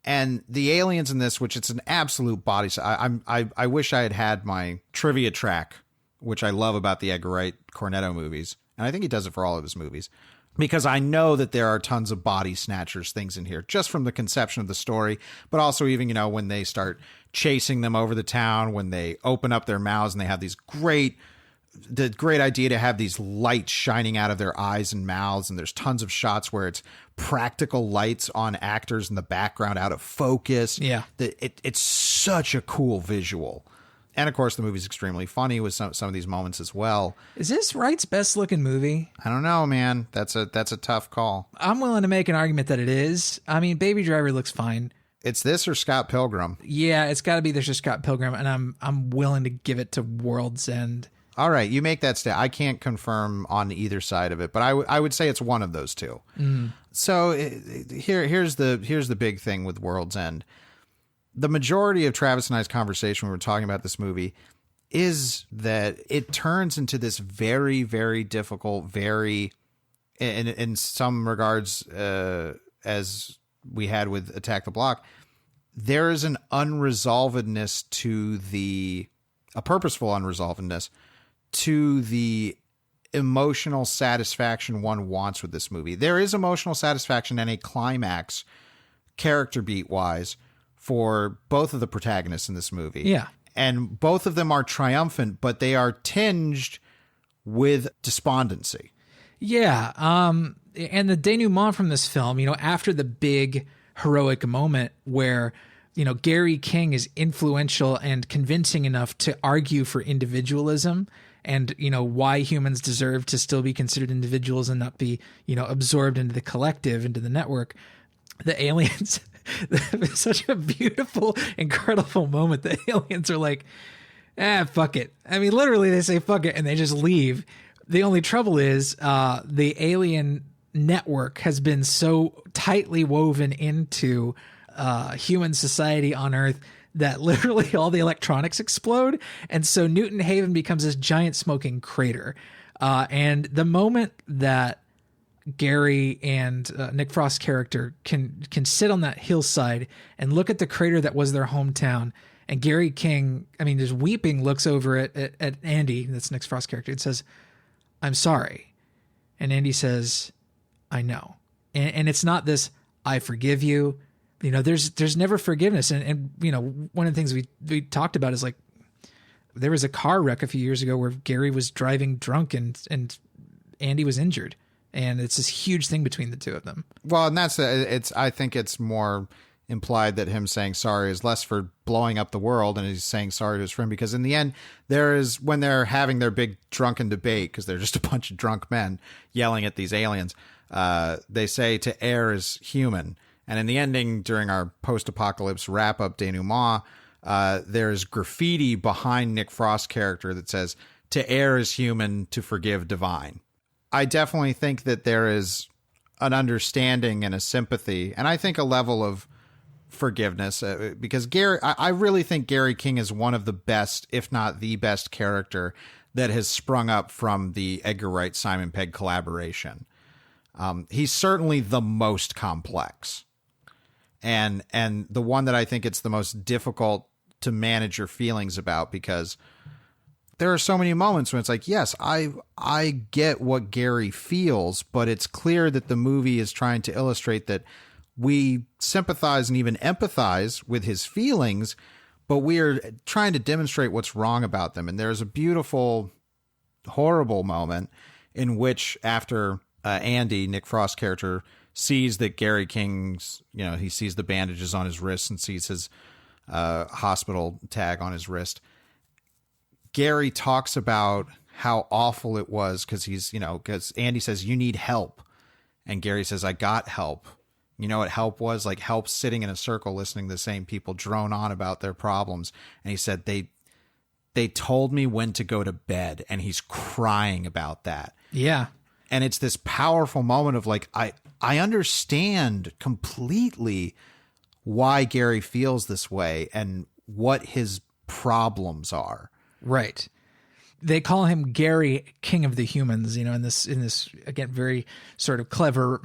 And the aliens in this, which it's an absolute body. I wish I had my trivia track, which I love about the Edgar Wright Cornetto movies. And I think he does it for all of his movies, because I know that there are tons of body snatchers things in here, just from the conception of the story, but also even, when they start chasing them over the town, when they open up their mouths and they have the great idea to have these lights shining out of their eyes and mouths. And there's tons of shots where it's practical lights on actors in the background out of focus. Yeah. It's such a cool visual. And of course, the movie's extremely funny with some of these moments as well. Is this Wright's best looking movie? I don't know, man. That's a tough call. I'm willing to make an argument that it is. I mean, Baby Driver looks fine. It's this or Scott Pilgrim. Yeah, it's got to be this or Scott Pilgrim, and I'm willing to give it to World's End. All right, you make that I can't confirm on either side of it, but I would say it's one of those two. Mm. So here's the big thing with World's End. The majority of Travis and I's conversation when we're talking about this movie is that it turns into this very, very difficult, very, in some regards, as we had with Attack the Block, there is an unresolvedness to a purposeful unresolvedness to the emotional satisfaction one wants with this movie. There is emotional satisfaction and a climax, character beat wise, for both of the protagonists in this movie. Yeah. And both of them are triumphant, but they are tinged with despondency. Yeah. And the denouement from this film, after the big heroic moment where, Gary King is influential and convincing enough to argue for individualism and, why humans deserve to still be considered individuals and not be, absorbed into the collective, into the network. The aliens, it's such a beautiful, incredible moment. The aliens are like, fuck it. I mean, literally they say fuck it and they just leave. The only trouble is the alien network has been so tightly woven into human society on Earth that literally all the electronics explode. And so Newton Haven becomes this giant smoking crater. And the moment that Gary and Nick Frost's character can sit on that hillside and look at the crater that was their hometown, and Gary King, just weeping, looks over at Andy, that's Nick Frost's character, and says, "I'm sorry." And Andy says, "I know." And it's not this, "I forgive you." There's never forgiveness. And one of the things we talked about is like, there was a car wreck a few years ago where Gary was driving drunk and Andy was injured. And it's this huge thing between the two of them. Well, and I think it's more implied that him saying sorry is less for blowing up the world, and he's saying sorry to his friend, because in the end, when they're having their big drunken debate, because they're just a bunch of drunk men yelling at these aliens, they say to err is human. And in the ending, during our post-apocalypse wrap-up denouement, there's graffiti behind Nick Frost's character that says, "To err is human, to forgive divine." I definitely think that there is an understanding and a sympathy, and I think a level of forgiveness, because I really think Gary King is one of the best, if not the best character that has sprung up from the Edgar Wright Simon Pegg collaboration. He's certainly the most complex, and the one that I think it's the most difficult to manage your feelings about, because there are so many moments when it's like, yes, I get what Gary feels, but it's clear that the movie is trying to illustrate that we sympathize and even empathize with his feelings, but we are trying to demonstrate what's wrong about them. And there's a beautiful, horrible moment in which after Andy, Nick Frost's character, sees that Gary King's, he sees the bandages on his wrist and sees his hospital tag on his wrist. Gary talks about how awful it was because Andy says, you need help. And Gary says, I got help. You know what help was? Like help sitting in a circle listening to the same people drone on about their problems. And he said, they told me when to go to bed. And he's crying about that. Yeah. And it's this powerful moment of like, I understand completely why Gary feels this way and what his problems are. Right. They call him Gary, King of the Humans, in this again, very sort of clever,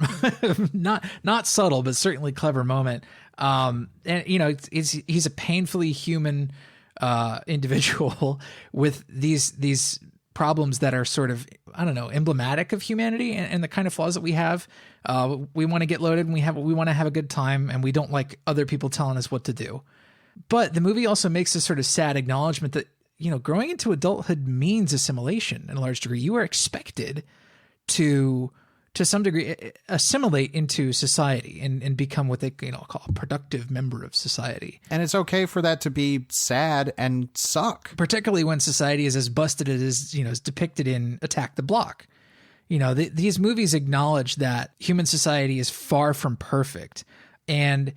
not subtle, but certainly clever moment. And he's a painfully human individual with these problems that are sort of, I don't know, emblematic of humanity and the kind of flaws that we have. We want to get loaded and we want to have a good time, and we don't like other people telling us what to do. But the movie also makes this sort of sad acknowledgement that, growing into adulthood means assimilation in a large degree. You are expected to some degree assimilate into society and become what they call a productive member of society. And it's okay for that to be sad and suck. Particularly when society is as busted as is depicted in Attack the Block. These movies acknowledge that human society is far from perfect. And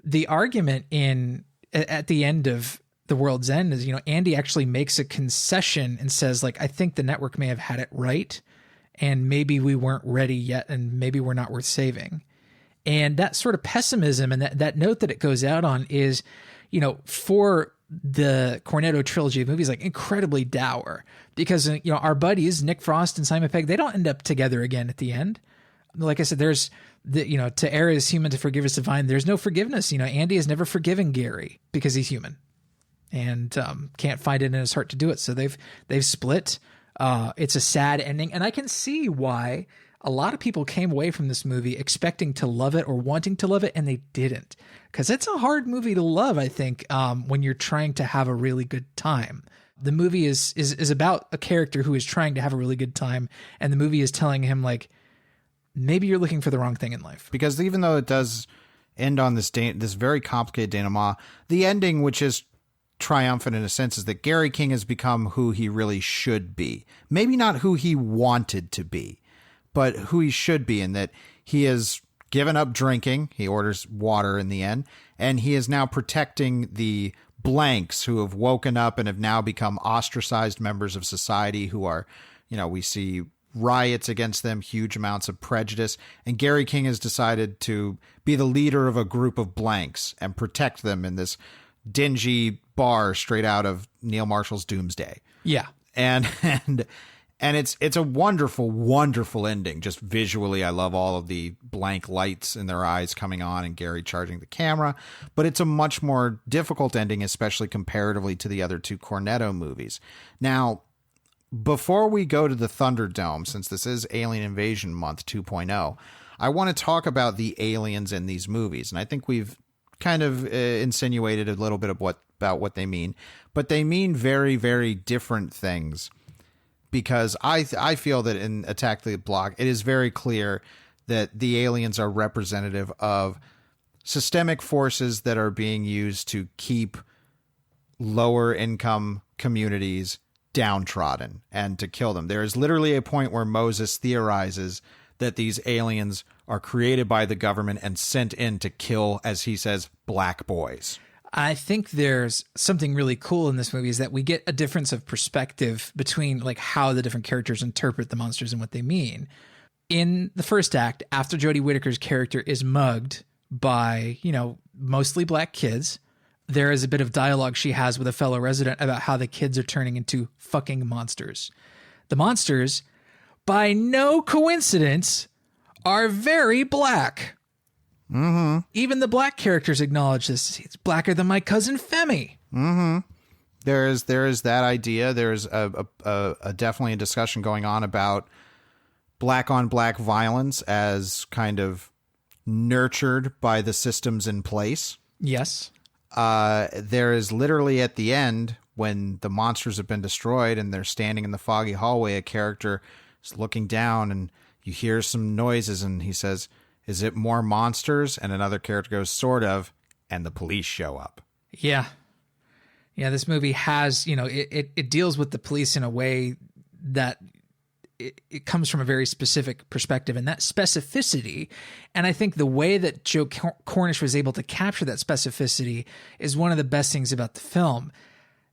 the argument at the end of The World's End is, Andy actually makes a concession and says, like, I think the network may have had it right, and maybe we weren't ready yet, and maybe we're not worth saving. And that sort of pessimism and that note that it goes out on is, for the Cornetto trilogy of movies, like incredibly dour, because, our buddies, Nick Frost and Simon Pegg, they don't end up together again at the end. Like I said, there's to err is human, to forgive is divine. There's no forgiveness. Andy has never forgiven Gary because he's human. And can't find it in his heart to do it. So they've split. It's a sad ending. And I can see why a lot of people came away from this movie expecting to love it or wanting to love it, and they didn't. Because it's a hard movie to love, I think, when you're trying to have a really good time. The movie is about a character who is trying to have a really good time, and the movie is telling him, like, maybe you're looking for the wrong thing in life. Because even though it does end on this very complicated denouement, the ending, which is triumphant in a sense, is that Gary King has become who he really should be. Maybe not who he wanted to be, but who he should be, in that he has given up drinking. He orders water in the end, and he is now protecting the blanks who have woken up and have now become ostracized members of society who are, we see riots against them, huge amounts of prejudice. And Gary King has decided to be the leader of a group of blanks and protect them in this dingy bar straight out of Neil Marshall's Doomsday. Yeah. And it's a wonderful, wonderful ending. Just visually, I love all of the blank lights in their eyes coming on and Gary charging the camera. But it's a much more difficult ending, especially comparatively to the other two Cornetto movies. Now, before we go to the Thunderdome, since this is Alien Invasion Month 2.0, I want to talk about the aliens in these movies. And I think we've kind of insinuated a little bit about what they mean, but they mean very, very different things, because I feel that in Attack the Block, it is very clear that the aliens are representative of systemic forces that are being used to keep lower income communities downtrodden and to kill them. There is literally a point where Moses theorizes that these aliens are created by the government and sent in to kill, as he says, black boys. I think there's something really cool in this movie is that we get a difference of perspective between like how the different characters interpret the monsters and what they mean. In the first act, after Jodie Whittaker's character is mugged by, mostly black kids, there is a bit of dialogue she has with a fellow resident about how the kids are turning into fucking monsters. The monsters, by no coincidence, are very black. Mm-hmm. Even the black characters acknowledge this. It's blacker than my cousin Femi. Mm-hmm. There is that idea. There's a definitely a discussion going on about black on black violence as kind of nurtured by the systems in place. Yes. There is literally at the end, when the monsters have been destroyed and they're standing in the foggy hallway, a character is looking down and you hear some noises and he says, "Is it more monsters?" And another character goes, "Sort of," and the police show up. Yeah. Yeah, this movie has, it deals with the police in a way that it comes from a very specific perspective, and that specificity. And I think the way that Joe Cornish was able to capture that specificity is one of the best things about the film.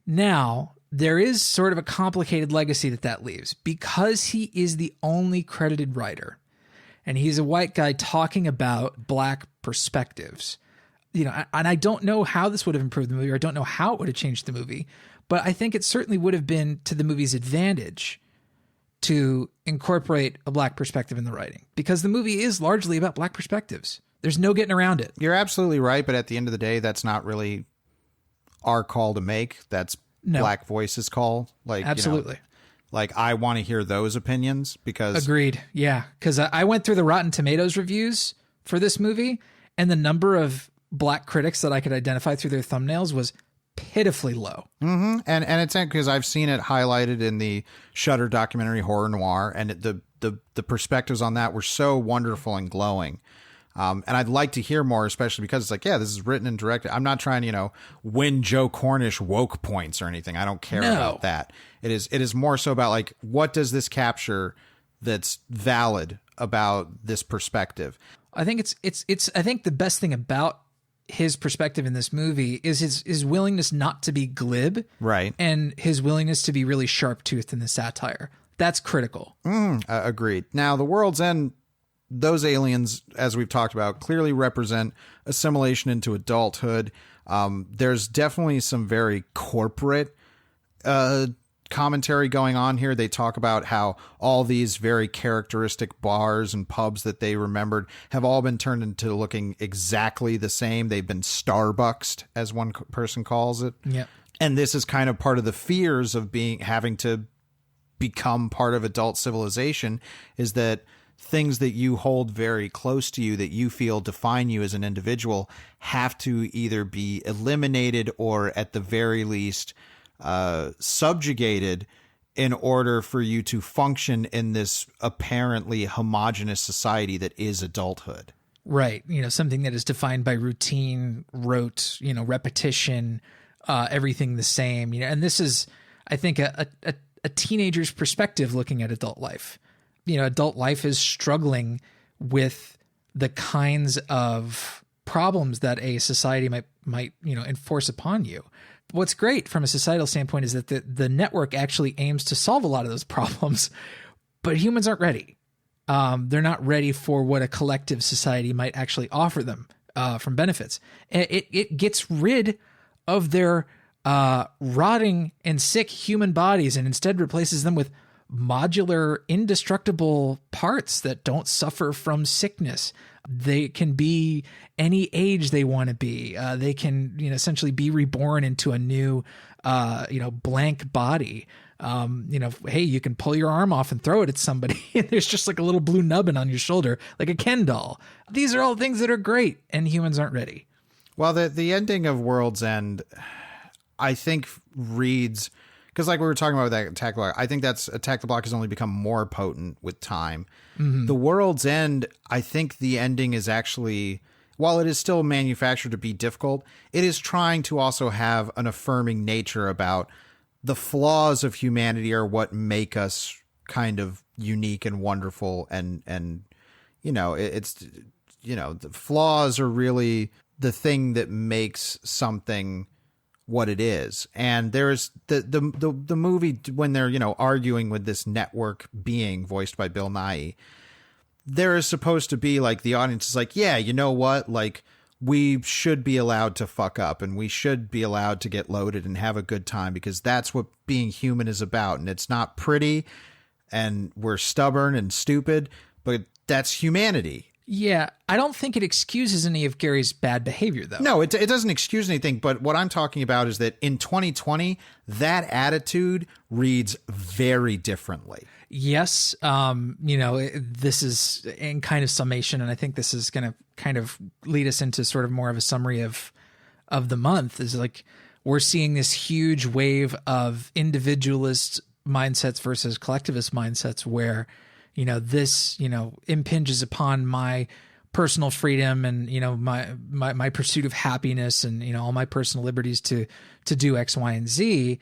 Now, there is sort of a complicated legacy that leaves because he is the only credited writer and he's a white guy talking about black perspectives. And I don't know how this would have improved the movie, or I don't know how it would have changed the movie, but I think it certainly would have been to the movie's advantage to incorporate a black perspective in the writing, because the movie is largely about black perspectives. There's no getting around it. You're absolutely right, but at the end of the day, that's not really our call to make. That's Black Voices' call. Absolutely. I want to hear those opinions because... Agreed. Yeah. Because I went through the Rotten Tomatoes reviews for this movie, and the number of black critics that I could identify through their thumbnails was pitifully low. Mm-hmm. And it's because I've seen it highlighted in the Shudder documentary Horror Noir, and the perspectives on that were so wonderful and glowing. And I'd like to hear more, especially because it's like, yeah, this is written and directed. I'm not trying to, win Joe Cornish woke points or anything. I don't care about that. It is more so about what does this capture that's valid about this perspective? I think I think the best thing about his perspective in this movie is his willingness not to be glib, right? And his willingness to be really sharp-toothed in the satire. That's critical. Agreed. Now, The World's End, those aliens, as we've talked about, clearly represent assimilation into adulthood. There's definitely some very corporate commentary going on here. They talk about how all these very characteristic bars and pubs that they remembered have all been turned into looking exactly the same. They've been Starbucksed, as one person calls it. Yeah. And this is kind of part of the fears of having to become part of adult civilization, is that things that you hold very close to you, that you feel define you as an individual, have to either be eliminated or at the very least subjugated in order for you to function in this apparently homogenous society that is adulthood. Right. Something that is defined by routine, rote, repetition, everything the same, and this is, I think, a teenager's perspective looking at adult life. Adult life is struggling with the kinds of problems that a society might enforce upon you. What's great from a societal standpoint is that the network actually aims to solve a lot of those problems, but humans aren't ready. They're not ready for what a collective society might actually offer them from benefits. It gets rid of their rotting and sick human bodies and instead replaces them with modular, indestructible parts that don't suffer from sickness. They can be any age they want to be. They can, essentially be reborn into a new, blank body. Hey, you can pull your arm off and throw it at somebody, and there's just like a little blue nubbin on your shoulder, like a Ken doll. These are all things that are great, and humans aren't ready. Well, the ending of World's End, I think, reads... Because like we were talking about with that Attack the Block, I think that's Attack the Block has only become more potent with time. Mm-hmm. The World's End, I think the ending is actually, while it is still manufactured to be difficult, it is trying to also have an affirming nature about the flaws of humanity are what make us kind of unique and wonderful. And the flaws are really the thing that makes something what it is. And there's the movie, when they're arguing with this network being voiced by Bill Nighy, there is supposed to be the audience is like, yeah, you know what, we should be allowed to fuck up and we should be allowed to get loaded and have a good time, because that's what being human is about. And it's not pretty and we're stubborn and stupid, but that's humanity. Yeah, I don't think it excuses any of Gary's bad behavior, though. No, it doesn't excuse anything. But what I'm talking about is that in 2020, that attitude reads very differently. Yes, this is in kind of summation, and I think this is going to kind of lead us into sort of more of a summary of the month. Is like we're seeing this huge wave of individualist mindsets versus collectivist mindsets, where this impinges upon my personal freedom and my pursuit of happiness and all my personal liberties to do X, Y, and Z.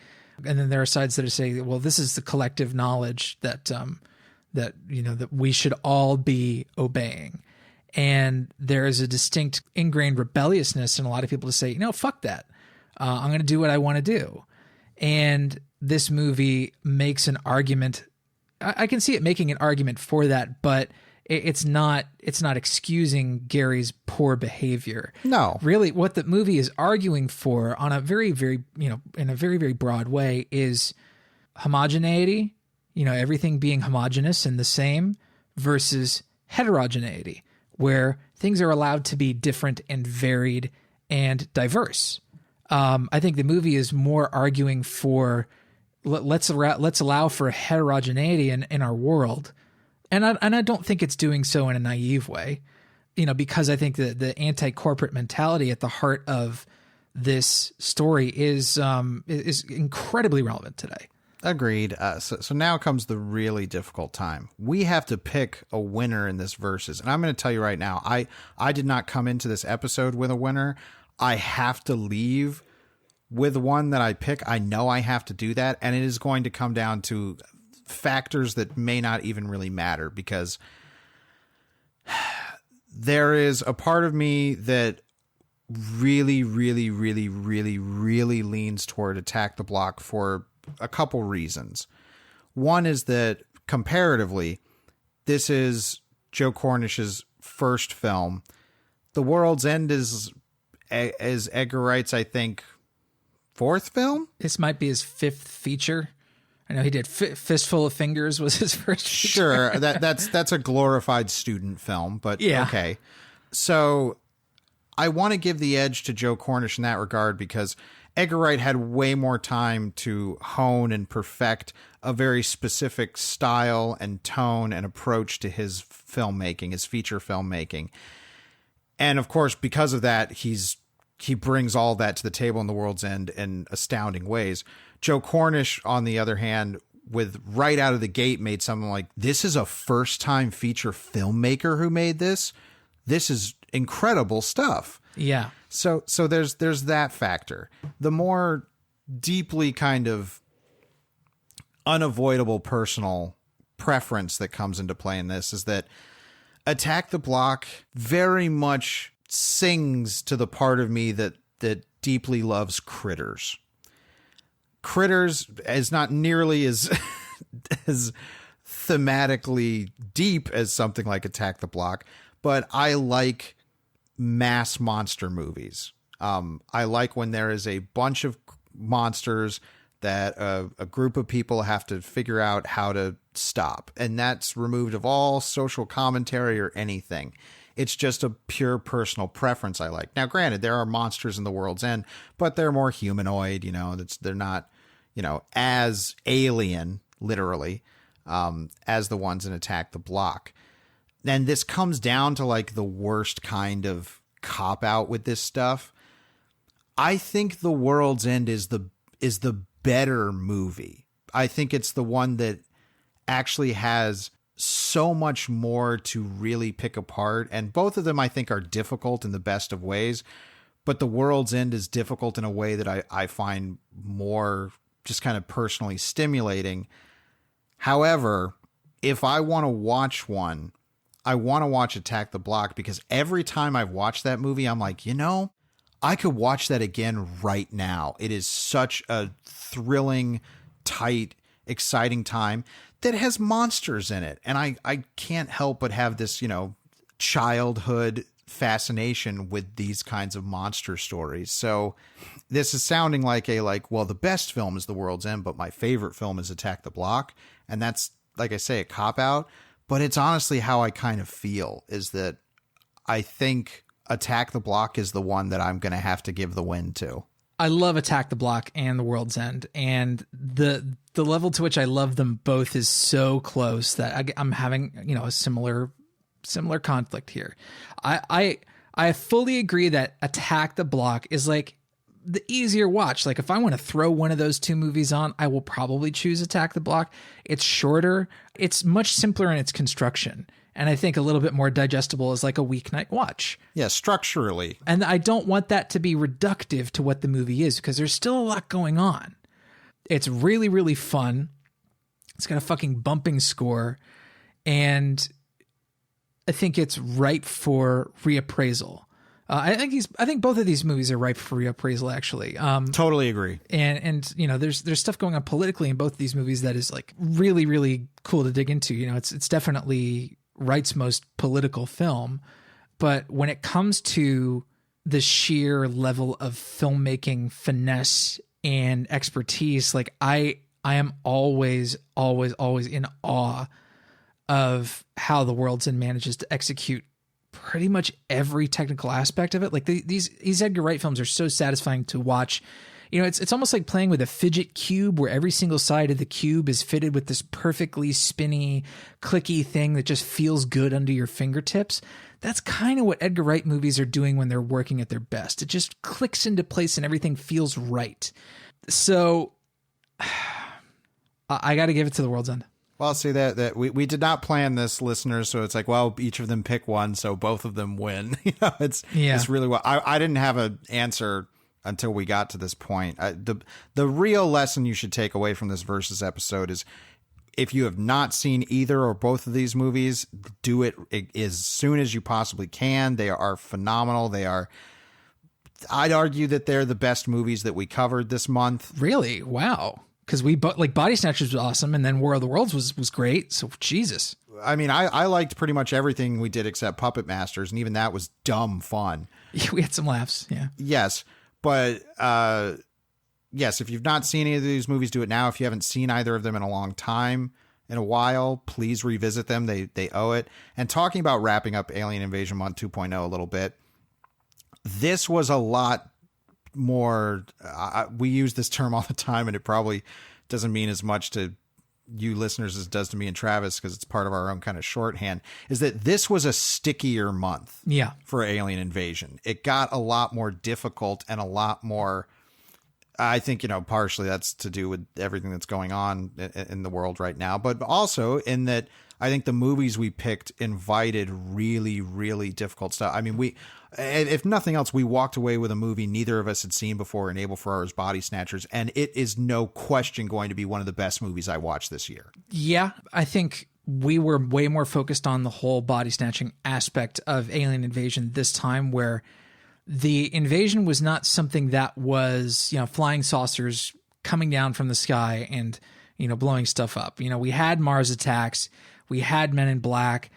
And then there are sides that say, well, this is the collective knowledge that that we should all be obeying. And there is a distinct ingrained rebelliousness in a lot of people to say, fuck that. I'm going to do what I want to do. And this movie makes an argument. I can see it making an argument for that, but it's not excusing Gary's poor behavior. No. Really, what the movie is arguing for on a very, very, in a very, very broad way is homogeneity, everything being homogeneous and the same, versus heterogeneity, where things are allowed to be different and varied and diverse. I think the movie is more arguing for let's allow for heterogeneity in our world. And I don't think it's doing so in a naive way, because I think that the anti-corporate mentality at the heart of this story is incredibly relevant today. Agreed. So now comes the really difficult time. We have to pick a winner in this versus. And I'm going to tell you right now, I did not come into this episode with a winner. I have to leave with one that I pick. I know I have to do that. And it is going to come down to factors that may not even really matter, because there is a part of me that really, really, really, really, really leans toward Attack the Block for a couple reasons. One is that comparatively, this is Joe Cornish's first film. The World's End is Edgar Wright's, I think, fourth film. This might be his fifth feature. I know he did Fistful of Fingers was his first feature. Sure, that's a glorified student film, but yeah. Okay. So I want to give the edge to Joe Cornish in that regard, because Edgar Wright had way more time to hone and perfect a very specific style and tone and approach to his filmmaking, his feature filmmaking. And of course, because of that, he brings all that to the table in The World's End in astounding ways. Joe Cornish, on the other hand, with right out of the gate, made something like, this is a first-time feature filmmaker who made this. This is incredible stuff. Yeah. So there's that factor. The more deeply kind of unavoidable personal preference that comes into play in this is that Attack the Block very much sings to the part of me that deeply loves Critters. Critters is not nearly as thematically deep as something like Attack the Block, but I like mass monster movies. I like when there is a bunch of monsters that a group of people have to figure out how to stop, and that's removed of all social commentary or anything. It's just a pure personal preference I like. Now, granted, there are monsters in The World's End, but they're more humanoid, they're not, as alien, literally, as the ones in Attack the Block. And this comes down to like the worst kind of cop out with this stuff. I think The World's End is the better movie. I think it's the one that actually has so much more to really pick apart, and both of them I think are difficult in the best of ways, but The World's End is difficult in a way that I find more just kind of personally stimulating. However, if I want to watch one, I want to watch Attack the Block, because every time I've watched that movie, I'm like, I could watch that again right now. It is such a thrilling, tight, exciting time that has monsters in it. And I can't help but have this, childhood fascination with these kinds of monster stories. So this is sounding like the best film is The World's End, but my favorite film is Attack the Block. And that's, like I say, a cop out, but it's honestly how I kind of feel, is that I think Attack the Block is the one that I'm going to have to give the win to. I love Attack the Block and The World's End, and the level to which I love them both is so close that I'm having, you know, a similar conflict here. I fully agree that Attack the Block is like the easier watch. Like if I want to throw one of those two movies on, I will probably choose Attack the Block. It's shorter. It's much simpler in its construction. And I think a little bit more digestible as like a weeknight watch. Yeah, structurally. And I don't want that to be reductive to what the movie is because there's still a lot going on. It's really, really fun. It's got a fucking bumping score. And I think it's ripe for reappraisal. I think both of these movies are ripe for reappraisal, actually. Totally agree. And you know, there's stuff going on politically in both of these movies that is like really, really cool to dig into. You know, it's definitely Wright's most political film, but when it comes to the sheer level of filmmaking finesse and expertise, like I am always in awe of how The World's End manages to execute pretty much every technical aspect of it. Like these Edgar Wright films are so satisfying to watch. You know, it's almost like playing with a fidget cube where every single side of the cube is fitted with this perfectly spinny, clicky thing that just feels good under your fingertips. That's kind of what Edgar Wright movies are doing when they're working at their best. It just clicks into place and everything feels right. So I got to give it to The World's End. Well, see that we did not plan this, listeners. So it's like, well, each of them pick one, so both of them win. You know, it's really well. I didn't have an answer until we got to this point. The real lesson you should take away from this Versus episode is if you have not seen either or both of these movies, do it as soon as you possibly can. They are phenomenal. I'd argue that they're the best movies that we covered this month. Really? Wow. Because like Body Snatchers was awesome, and then War of the Worlds was great. So Jesus. I mean, I liked pretty much everything we did except Puppet Masters, and even that was dumb fun. We had some laughs. Yeah. Yes. But yes, if you've not seen any of these movies, do it now. If you haven't seen either of them in a long time, in a while, please revisit them. They owe it. And talking about wrapping up Alien Invasion Month 2.0 a little bit, this was a lot more. We use this term all the time, and it probably doesn't mean as much to you listeners as it does to me and Travis because it's part of our own kind of shorthand, is that this was a stickier month for Alien Invasion. It got a lot more difficult and a lot more, I think, you know, partially that's to do with everything that's going on in the world right now, but also in that I think the movies we picked invited really, really difficult stuff. I mean, if nothing else, we walked away with a movie neither of us had seen before in Abel Ferrara's Body Snatchers, and it is no question going to be one of the best movies I watched this year. Yeah, I think we were way more focused on the whole body snatching aspect of Alien Invasion this time, where the invasion was not something that was, you know, flying saucers coming down from the sky and, you know, blowing stuff up. You know, we had Mars attacks, we had Men in Black,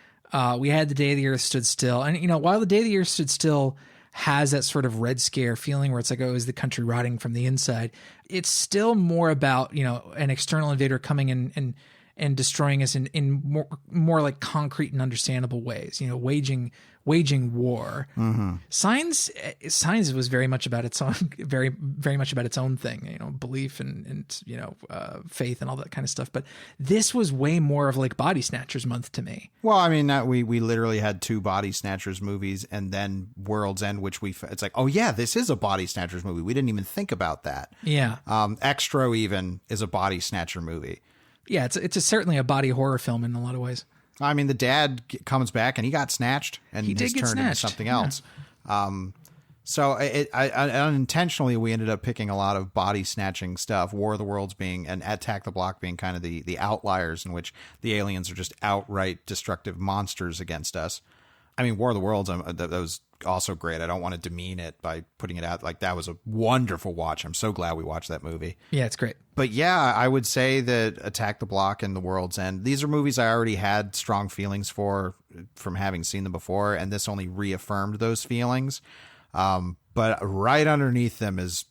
we had The Day the Earth Stood Still. And, you know, while The Day the Earth Stood Still has that sort of Red Scare feeling where it's like, oh, is the country rotting from the inside? It's still more about, you know, an external invader coming in and destroying us in more like concrete and understandable ways, you know, waging war. Mm-hmm. Signs was very much about its own, very, very much about its own thing, you know, belief and you know, faith and all that kind of stuff. But this was way more of like Body Snatchers month to me. Well, I mean, we literally had 2 Body Snatchers movies and then World's End, which it's like, oh yeah, this is a Body Snatchers movie. We didn't even think about that. Yeah. Extra even is a Body Snatcher movie. Yeah, it's certainly a body horror film in a lot of ways. I mean, the dad comes back and he got snatched and he's turned into something else. So unintentionally, we ended up picking a lot of body snatching stuff. War of the Worlds being and Attack the Block being kind of the outliers in which the aliens are just outright destructive monsters against us. I mean, War of the Worlds, that was also great. I don't want to demean it by putting it out. Like, that was a wonderful watch. I'm so glad we watched that movie. Yeah, it's great. But yeah, I would say that Attack the Block and The World's End, these are movies I already had strong feelings for from having seen them before, and this only reaffirmed those feelings. But right underneath them is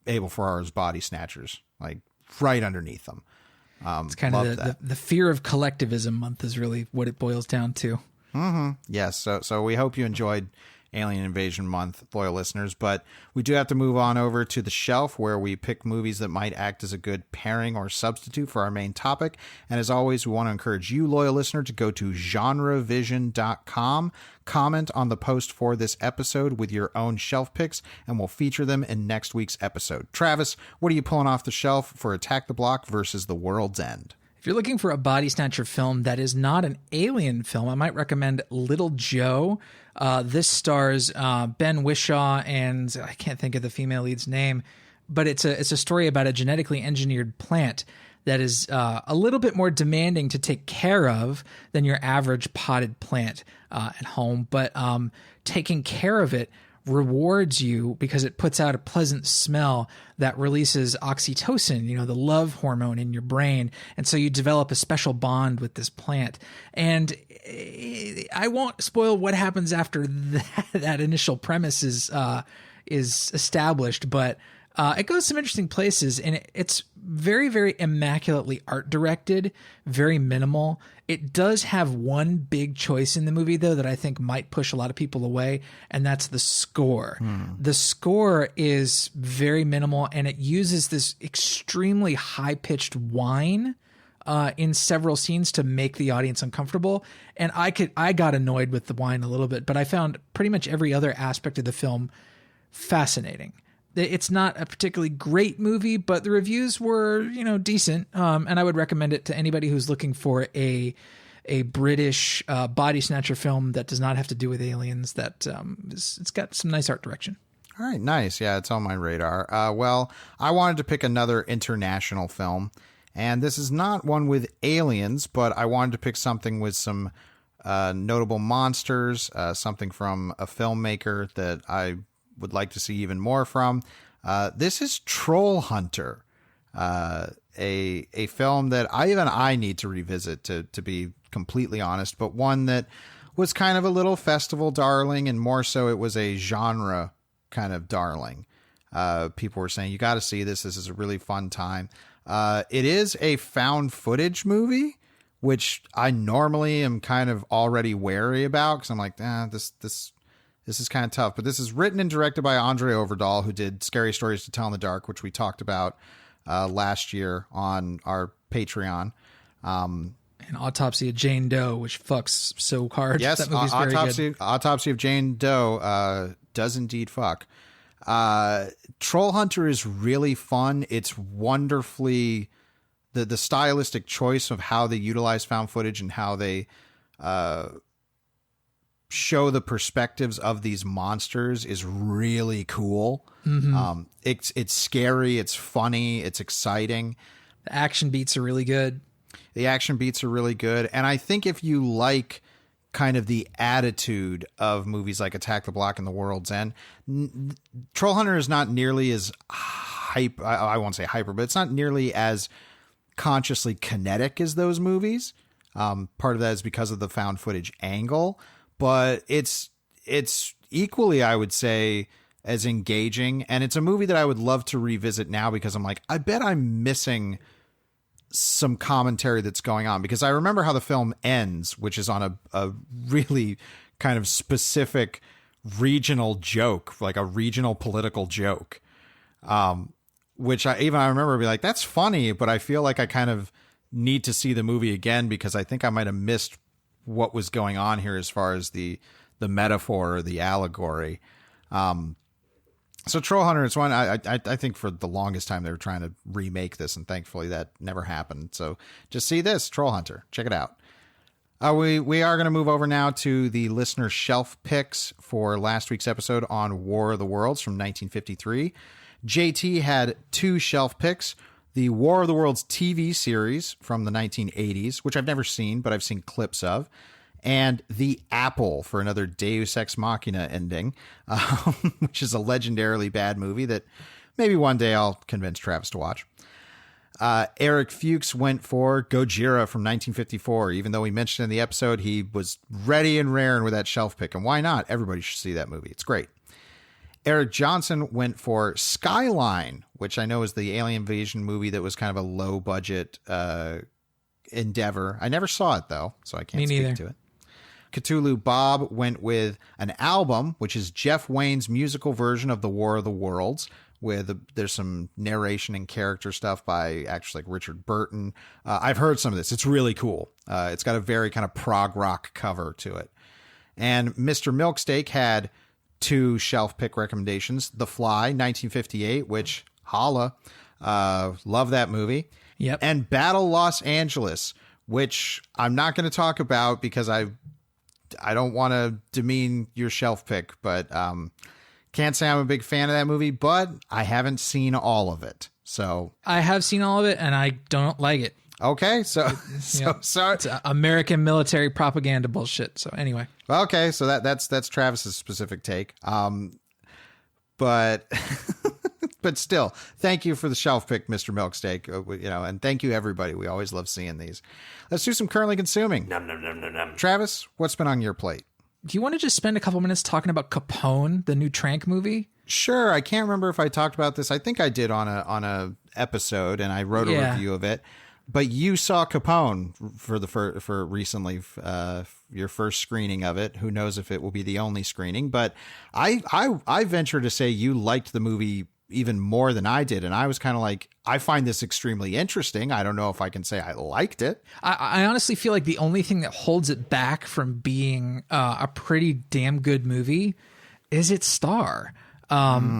Abel Ferrara's Body Snatchers, like right underneath them. It's kind of the fear of collectivism month is really what it boils down to. Yes. So we hope you enjoyed Alien Invasion Month, loyal listeners, but we do have to move on over to the shelf where we pick movies that might act as a good pairing or substitute for our main topic. And as always, we want to encourage you, loyal listener, to go to genrevision.com, comment on the post for this episode with your own shelf picks, and we'll feature them in next week's episode. Travis, what are you pulling off the shelf for Attack the Block versus The World's End? If you're looking for a body snatcher film that is not an alien film, I might recommend Little Joe. This stars Ben Whishaw and I can't think of the female lead's name, but it's a story about a genetically engineered plant that is a little bit more demanding to take care of than your average potted plant at home. But taking care of it rewards you because it puts out a pleasant smell that releases oxytocin, the love hormone in your brain. And so you develop a special bond with this plant. And I won't spoil what happens after that initial premise is established, but it goes some interesting places, and it's very, very immaculately art directed, very minimal. It does have one big choice in the movie, though, that I think might push a lot of people away, and that's the score. The score is very minimal, and it uses this extremely high-pitched whine in several scenes to make the audience uncomfortable. And I got annoyed with the whine a little bit, but I found pretty much every other aspect of the film fascinating. It's not a particularly great movie, but the reviews were, decent. And I would recommend it to anybody who's looking for a British body snatcher film that does not have to do with aliens. It's got some nice art direction. All right, nice. Yeah, it's on my radar. Well, I wanted to pick another international film, and this is not one with aliens, but I wanted to pick something with some notable monsters, something from a filmmaker that I would like to see even more from. This is Troll Hunter, a film that I need to revisit, to be completely honest, but one that was kind of a little festival darling, and more so it was a genre kind of darling. People were saying, you got to see this. This is a really fun time. It is a found footage movie, which I normally am kind of already wary about, because I'm like, this is kind of tough. But this is written and directed by Andre Overdahl, who did Scary Stories to Tell in the Dark, which we talked about last year on our Patreon. An Autopsy of Jane Doe, which fucks so hard. Yes, that movie's very good. Autopsy of Jane Doe does indeed fuck. Troll Hunter is really fun. It's wonderfully the stylistic choice of how they utilize found footage and how they show the perspectives of these monsters is really cool. It's scary, it's funny, it's exciting. The action beats are really good. And I think if you like kind of the attitude of movies like Attack the Block and The World's End, Troll Hunter is not nearly as I won't say hyper, but it's not nearly as consciously kinetic as those movies. Part of that is because of the found footage angle, but it's equally, I would say, as engaging. And it's a movie that I would love to revisit now, because I'm like, I bet I'm missing some commentary that's going on, because I remember how the film ends, which is on a really kind of specific regional joke, like a regional political joke, which I remember being like, that's funny, but I feel like I kind of need to see the movie again, because I think I might have missed what was going on here as far as the metaphor or the allegory. So Troll Hunter is one I think for the longest time they were trying to remake this, and thankfully that never happened. So just see this, Troll Hunter. Check it out. We are going to move over now to the listener shelf picks for last week's episode on War of the Worlds from 1953. JT had two shelf picks: the War of the Worlds TV series from the 1980s, which I've never seen, but I've seen clips of, and The Apple for another Deus Ex Machina ending, which is a legendarily bad movie that maybe one day I'll convince Travis to watch. Eric Fuchs went for Gojira from 1954. Even though we mentioned in the episode, he was ready and raring with that shelf pick, and why not? Everybody should see that movie. It's great. Eric Johnson went for Skyline, which I know is the alien invasion movie that was kind of a low budget endeavor. I never saw it though, so I can't speak to it. Cthulhu Bob went with an album, which is Jeff Wayne's musical version of The War of the Worlds, with there's some narration and character stuff by actually like Richard Burton. I've heard some of this. It's really cool. It's got a very kind of prog rock cover to it. And Mr. Milksteak had 2 shelf pick recommendations. The Fly, 1958, which holla, love that movie. Yep. And Battle Los Angeles, which I'm not going to talk about because I don't want to demean your shelf pick, but can't say I'm a big fan of that movie, but I haven't seen all of it. So I have seen all of it, and I don't like it. Okay, so Yep. sorry. It's American military propaganda bullshit. So anyway. Okay, so that's Travis's specific take. But but still, thank you for the shelf pick, Mr. Milksteak. And thank you everybody. We always love seeing these. Let's do some currently consuming. Nom, nom, nom, nom, nom. Travis, what's been on your plate? Do you want to just spend a couple minutes talking about Capone, the new Trank movie? Sure. I can't remember if I talked about this. I think I did on a episode, and I wrote a review of it. But you saw Capone for recently, your first screening of it. Who knows if it will be the only screening? But I venture to say you liked the movie even more than I did, and I was kind of like, I find this extremely interesting. I don't know if I can say I liked it. I honestly feel like the only thing that holds it back from being a pretty damn good movie is its star.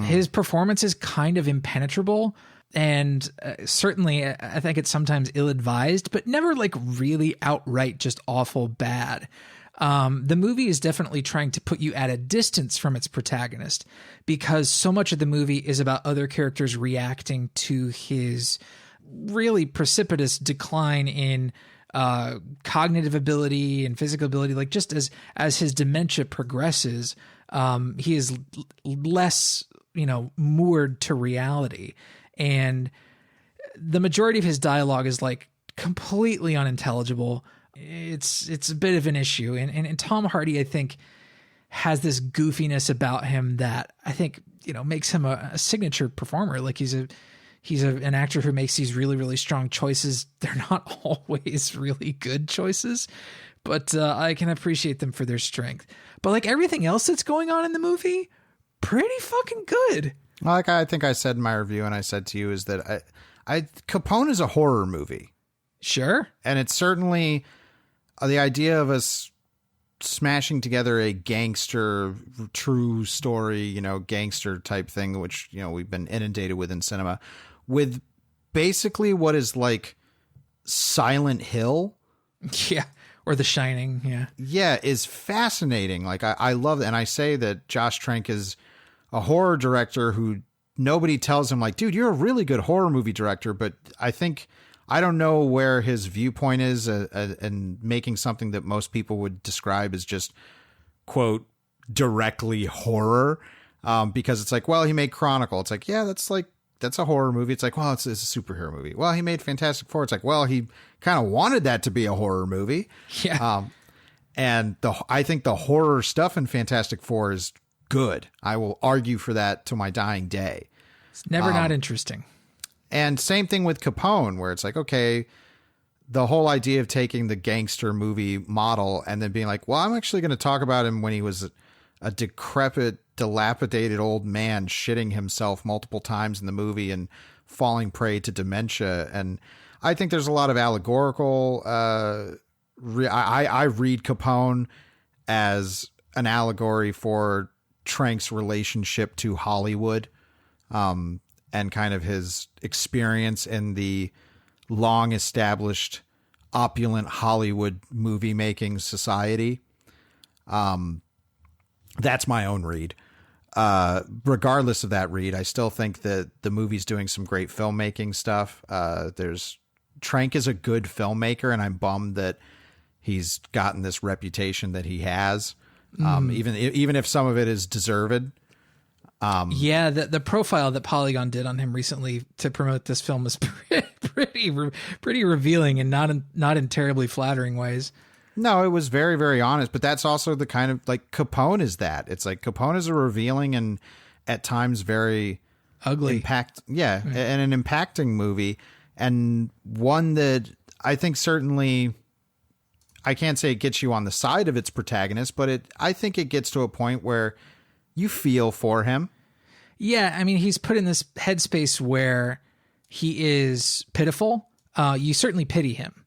His performance is kind of impenetrable. And certainly, I think it's sometimes ill-advised, but never like really outright just awful bad. The movie is definitely trying to put you at a distance from its protagonist because so much of the movie is about other characters reacting to his really precipitous decline in cognitive ability and physical ability. Like just as his dementia progresses, he is less, moored to reality. And the majority of his dialogue is like completely unintelligible. It's a bit of an issue. And Tom Hardy, I think, has this goofiness about him that I think, makes him a signature performer. Like he's an actor who makes these really, really strong choices. They're not always really good choices, but I can appreciate them for their strength. But like everything else that's going on in the movie, pretty fucking good. Like I think I said in my review, and I said to you, is that Capone is a horror movie. Sure. And it's certainly the idea of us smashing together a gangster, true story, gangster type thing, which, we've been inundated with in cinema, with basically what is like Silent Hill. Yeah. Or The Shining. Yeah. Yeah. Is fascinating. Like I love it. And I say that Josh Trank is a horror director who nobody tells him like, dude, you're a really good horror movie director. But I don't know where his viewpoint is and making something that most people would describe as just, quote, directly horror. Because it's like, well, he made Chronicle. It's like, yeah, that's a horror movie. It's like, well, it's a superhero movie. Well, he made Fantastic Four. It's like, well, he kind of wanted that to be a horror movie. Yeah. And I think the horror stuff in Fantastic Four is good. I will argue for that to my dying day. It's never not interesting. And same thing with Capone, where it's like, okay, the whole idea of taking the gangster movie model and then being like, well, I'm actually going to talk about him when he was a decrepit, dilapidated old man shitting himself multiple times in the movie and falling prey to dementia. And I think there's a lot of allegorical, I read Capone as an allegory for Trank's relationship to Hollywood, and kind of his experience in the long established opulent Hollywood movie making society. That's my own read. Regardless of that read, I still think that the movie's doing some great filmmaking stuff. Trank is a good filmmaker, and I'm bummed that he's gotten this reputation that he has. Even if some of it is deserved. Yeah, the profile that Polygon did on him recently to promote this film was pretty revealing and not in terribly flattering ways. No, it was very, very honest, but that's also the kind of like Capone is that. It's like Capone is a revealing and at times very ugly and an impacting movie, and one that I think certainly I can't say it gets you on the side of its protagonist, but I think it gets to a point where you feel for him. Yeah, I mean, he's put in this headspace where he is pitiful. You certainly pity him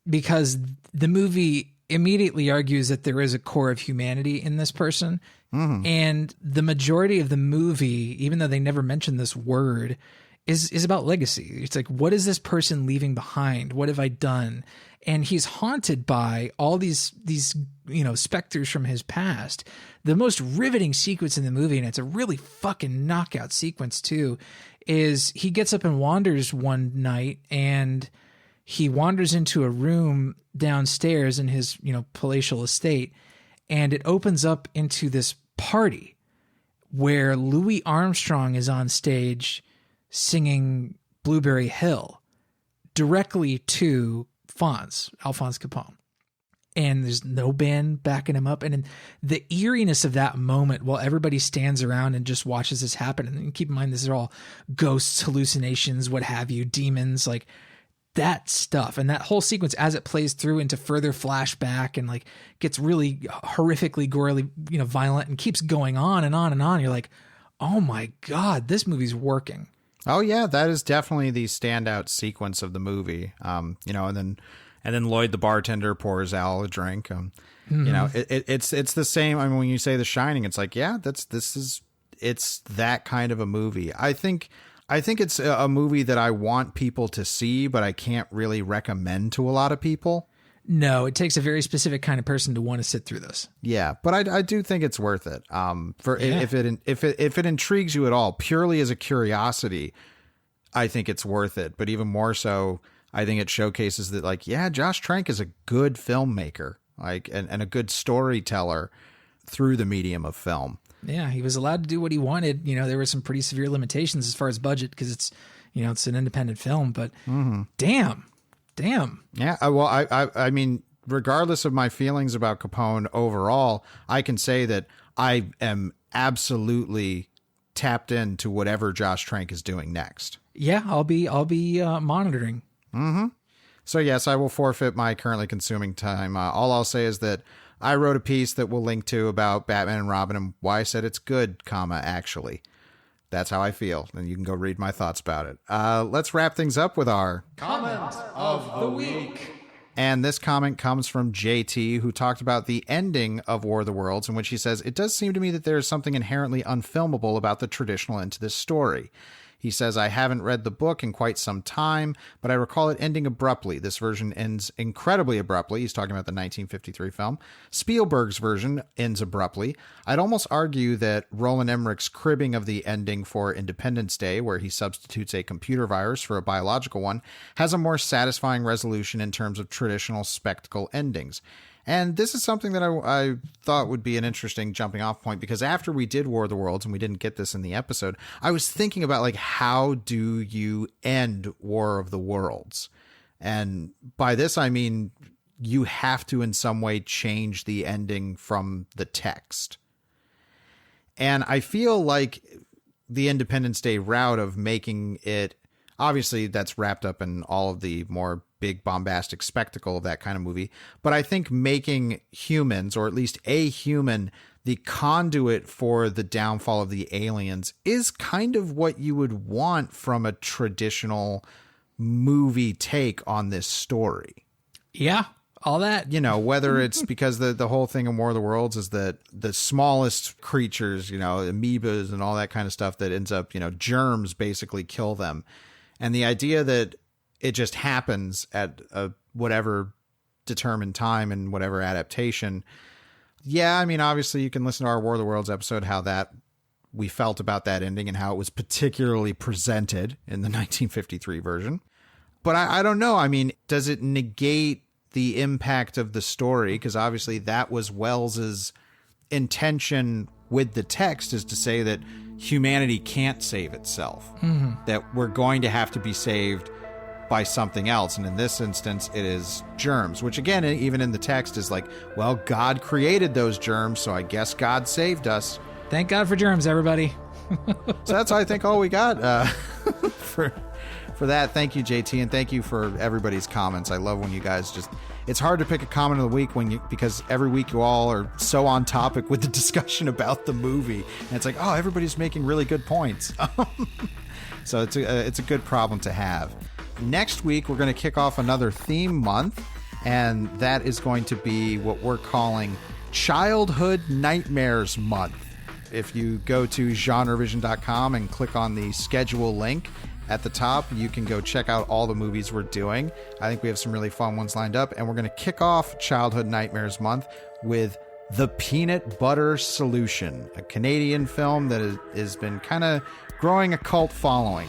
because the movie immediately argues that there is a core of humanity in this person. Mm-hmm. And the majority of the movie, even though they never mention this word, is about legacy. It's like, what is this person leaving behind? What have I done? And he's haunted by all these specters from his past. The most riveting sequence in the movie, and it's a really fucking knockout sequence too, is he gets up and wanders one night, and he wanders into a room downstairs in his, palatial estate, and it opens up into this party where Louis Armstrong is on stage singing Blueberry Hill directly to Alphonse Capone. And there's no band backing him up. And the eeriness of that moment while everybody stands around and just watches this happen. And keep in mind, these are all ghosts, hallucinations, what have you, demons, like that stuff. And that whole sequence as it plays through into further flashback and like gets really horrifically, gorily, violent and keeps going on and on and on. You're like, oh my God, this movie's working. Oh yeah, that is definitely the standout sequence of the movie. And then Lloyd the bartender pours Al a drink. It's the same. I mean, when you say The Shining, it's like, yeah, it's that kind of a movie. I think it's a movie that I want people to see, but I can't really recommend to a lot of people. No, it takes a very specific kind of person to want to sit through this. Yeah, but I do think it's worth it. If it intrigues you at all, purely as a curiosity, I think it's worth it. But even more so, I think it showcases that, like, yeah, Josh Trank is a good filmmaker, like, and a good storyteller through the medium of film. Yeah, he was allowed to do what he wanted. There were some pretty severe limitations as far as budget because it's an independent film. But damn. Yeah, well, I mean, regardless of my feelings about Capone overall, I can say that I am absolutely tapped into whatever Josh Trank is doing next. Yeah, I'll be monitoring. Mm-hmm. So yes, I will forfeit my currently consuming time. All I'll say is that I wrote a piece that we'll link to about Batman and Robin and why I said it's good, actually. That's how I feel, and you can go read my thoughts about it. Let's wrap things up with our Comment of the Week. And this comment comes from JT, who talked about the ending of War of the Worlds, in which he says, "It does seem to me that there is something inherently unfilmable about the traditional end to this story." He says, "I haven't read the book in quite some time, but I recall it ending abruptly. This version ends incredibly abruptly." He's talking about the 1953 film. Spielberg's version ends abruptly. I'd almost argue that Roland Emmerich's cribbing of the ending for Independence Day, where he substitutes a computer virus for a biological one, has a more satisfying resolution in terms of traditional spectacle endings. And this is something that I thought would be an interesting jumping off point, because after we did War of the Worlds, and we didn't get this in the episode, I was thinking about, like, how do you end War of the Worlds? And by this, I mean, you have to in some way change the ending from the text. And I feel like the Independence Day route of making it, obviously that's wrapped up in all of the more big bombastic spectacle of that kind of movie. But I think making humans, or at least a human, the conduit for the downfall of the aliens is kind of what you would want from a traditional movie take on this story. Yeah, all that. Whether it's because the whole thing in War of the Worlds is that the smallest creatures, amoebas and all that kind of stuff that ends up, germs basically kill them. And the idea that it just happens at whatever determined time and whatever adaptation. Yeah, I mean, obviously you can listen to our War of the Worlds episode, how that we felt about that ending and how it was particularly presented in the 1953 version. But I don't know. I mean, does it negate the impact of the story? Because obviously that was Wells's intention with the text, is to say that humanity can't save itself, that we're going to have to be saved by something else. And in this instance, it is germs, which again, even in the text is like, well, God created those germs, so I guess God saved us. Thank God for germs, everybody. So that's, I think, all we got for for that, thank you, JT, and thank you for everybody's comments. I love when you guys it's hard to pick a comment of the week because every week you all are so on topic with the discussion about the movie, and it's like, oh, everybody's making really good points. So it's a good problem to have. Next week, we're going to kick off another theme month, and that is going to be what we're calling Childhood Nightmares Month. If you go to genrevision.com and click on the schedule link at the top, you can go check out all the movies we're doing. I think we have some really fun ones lined up, and we're going to kick off Childhood Nightmares Month with The Peanut Butter Solution, a Canadian film that has been kind of growing a cult following.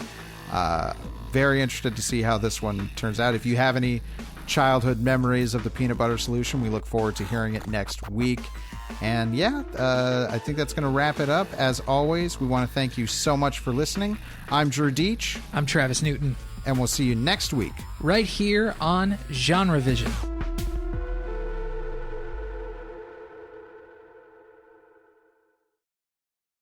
Very interested to see how this one turns out. If you have any childhood memories of The Peanut Butter Solution, we look forward to hearing it next week. And yeah, I think that's going to wrap it up. As always, we want to thank you so much for listening. I'm Drew Deach. I'm Travis Newton. And we'll see you next week. Right here on Genre Vision.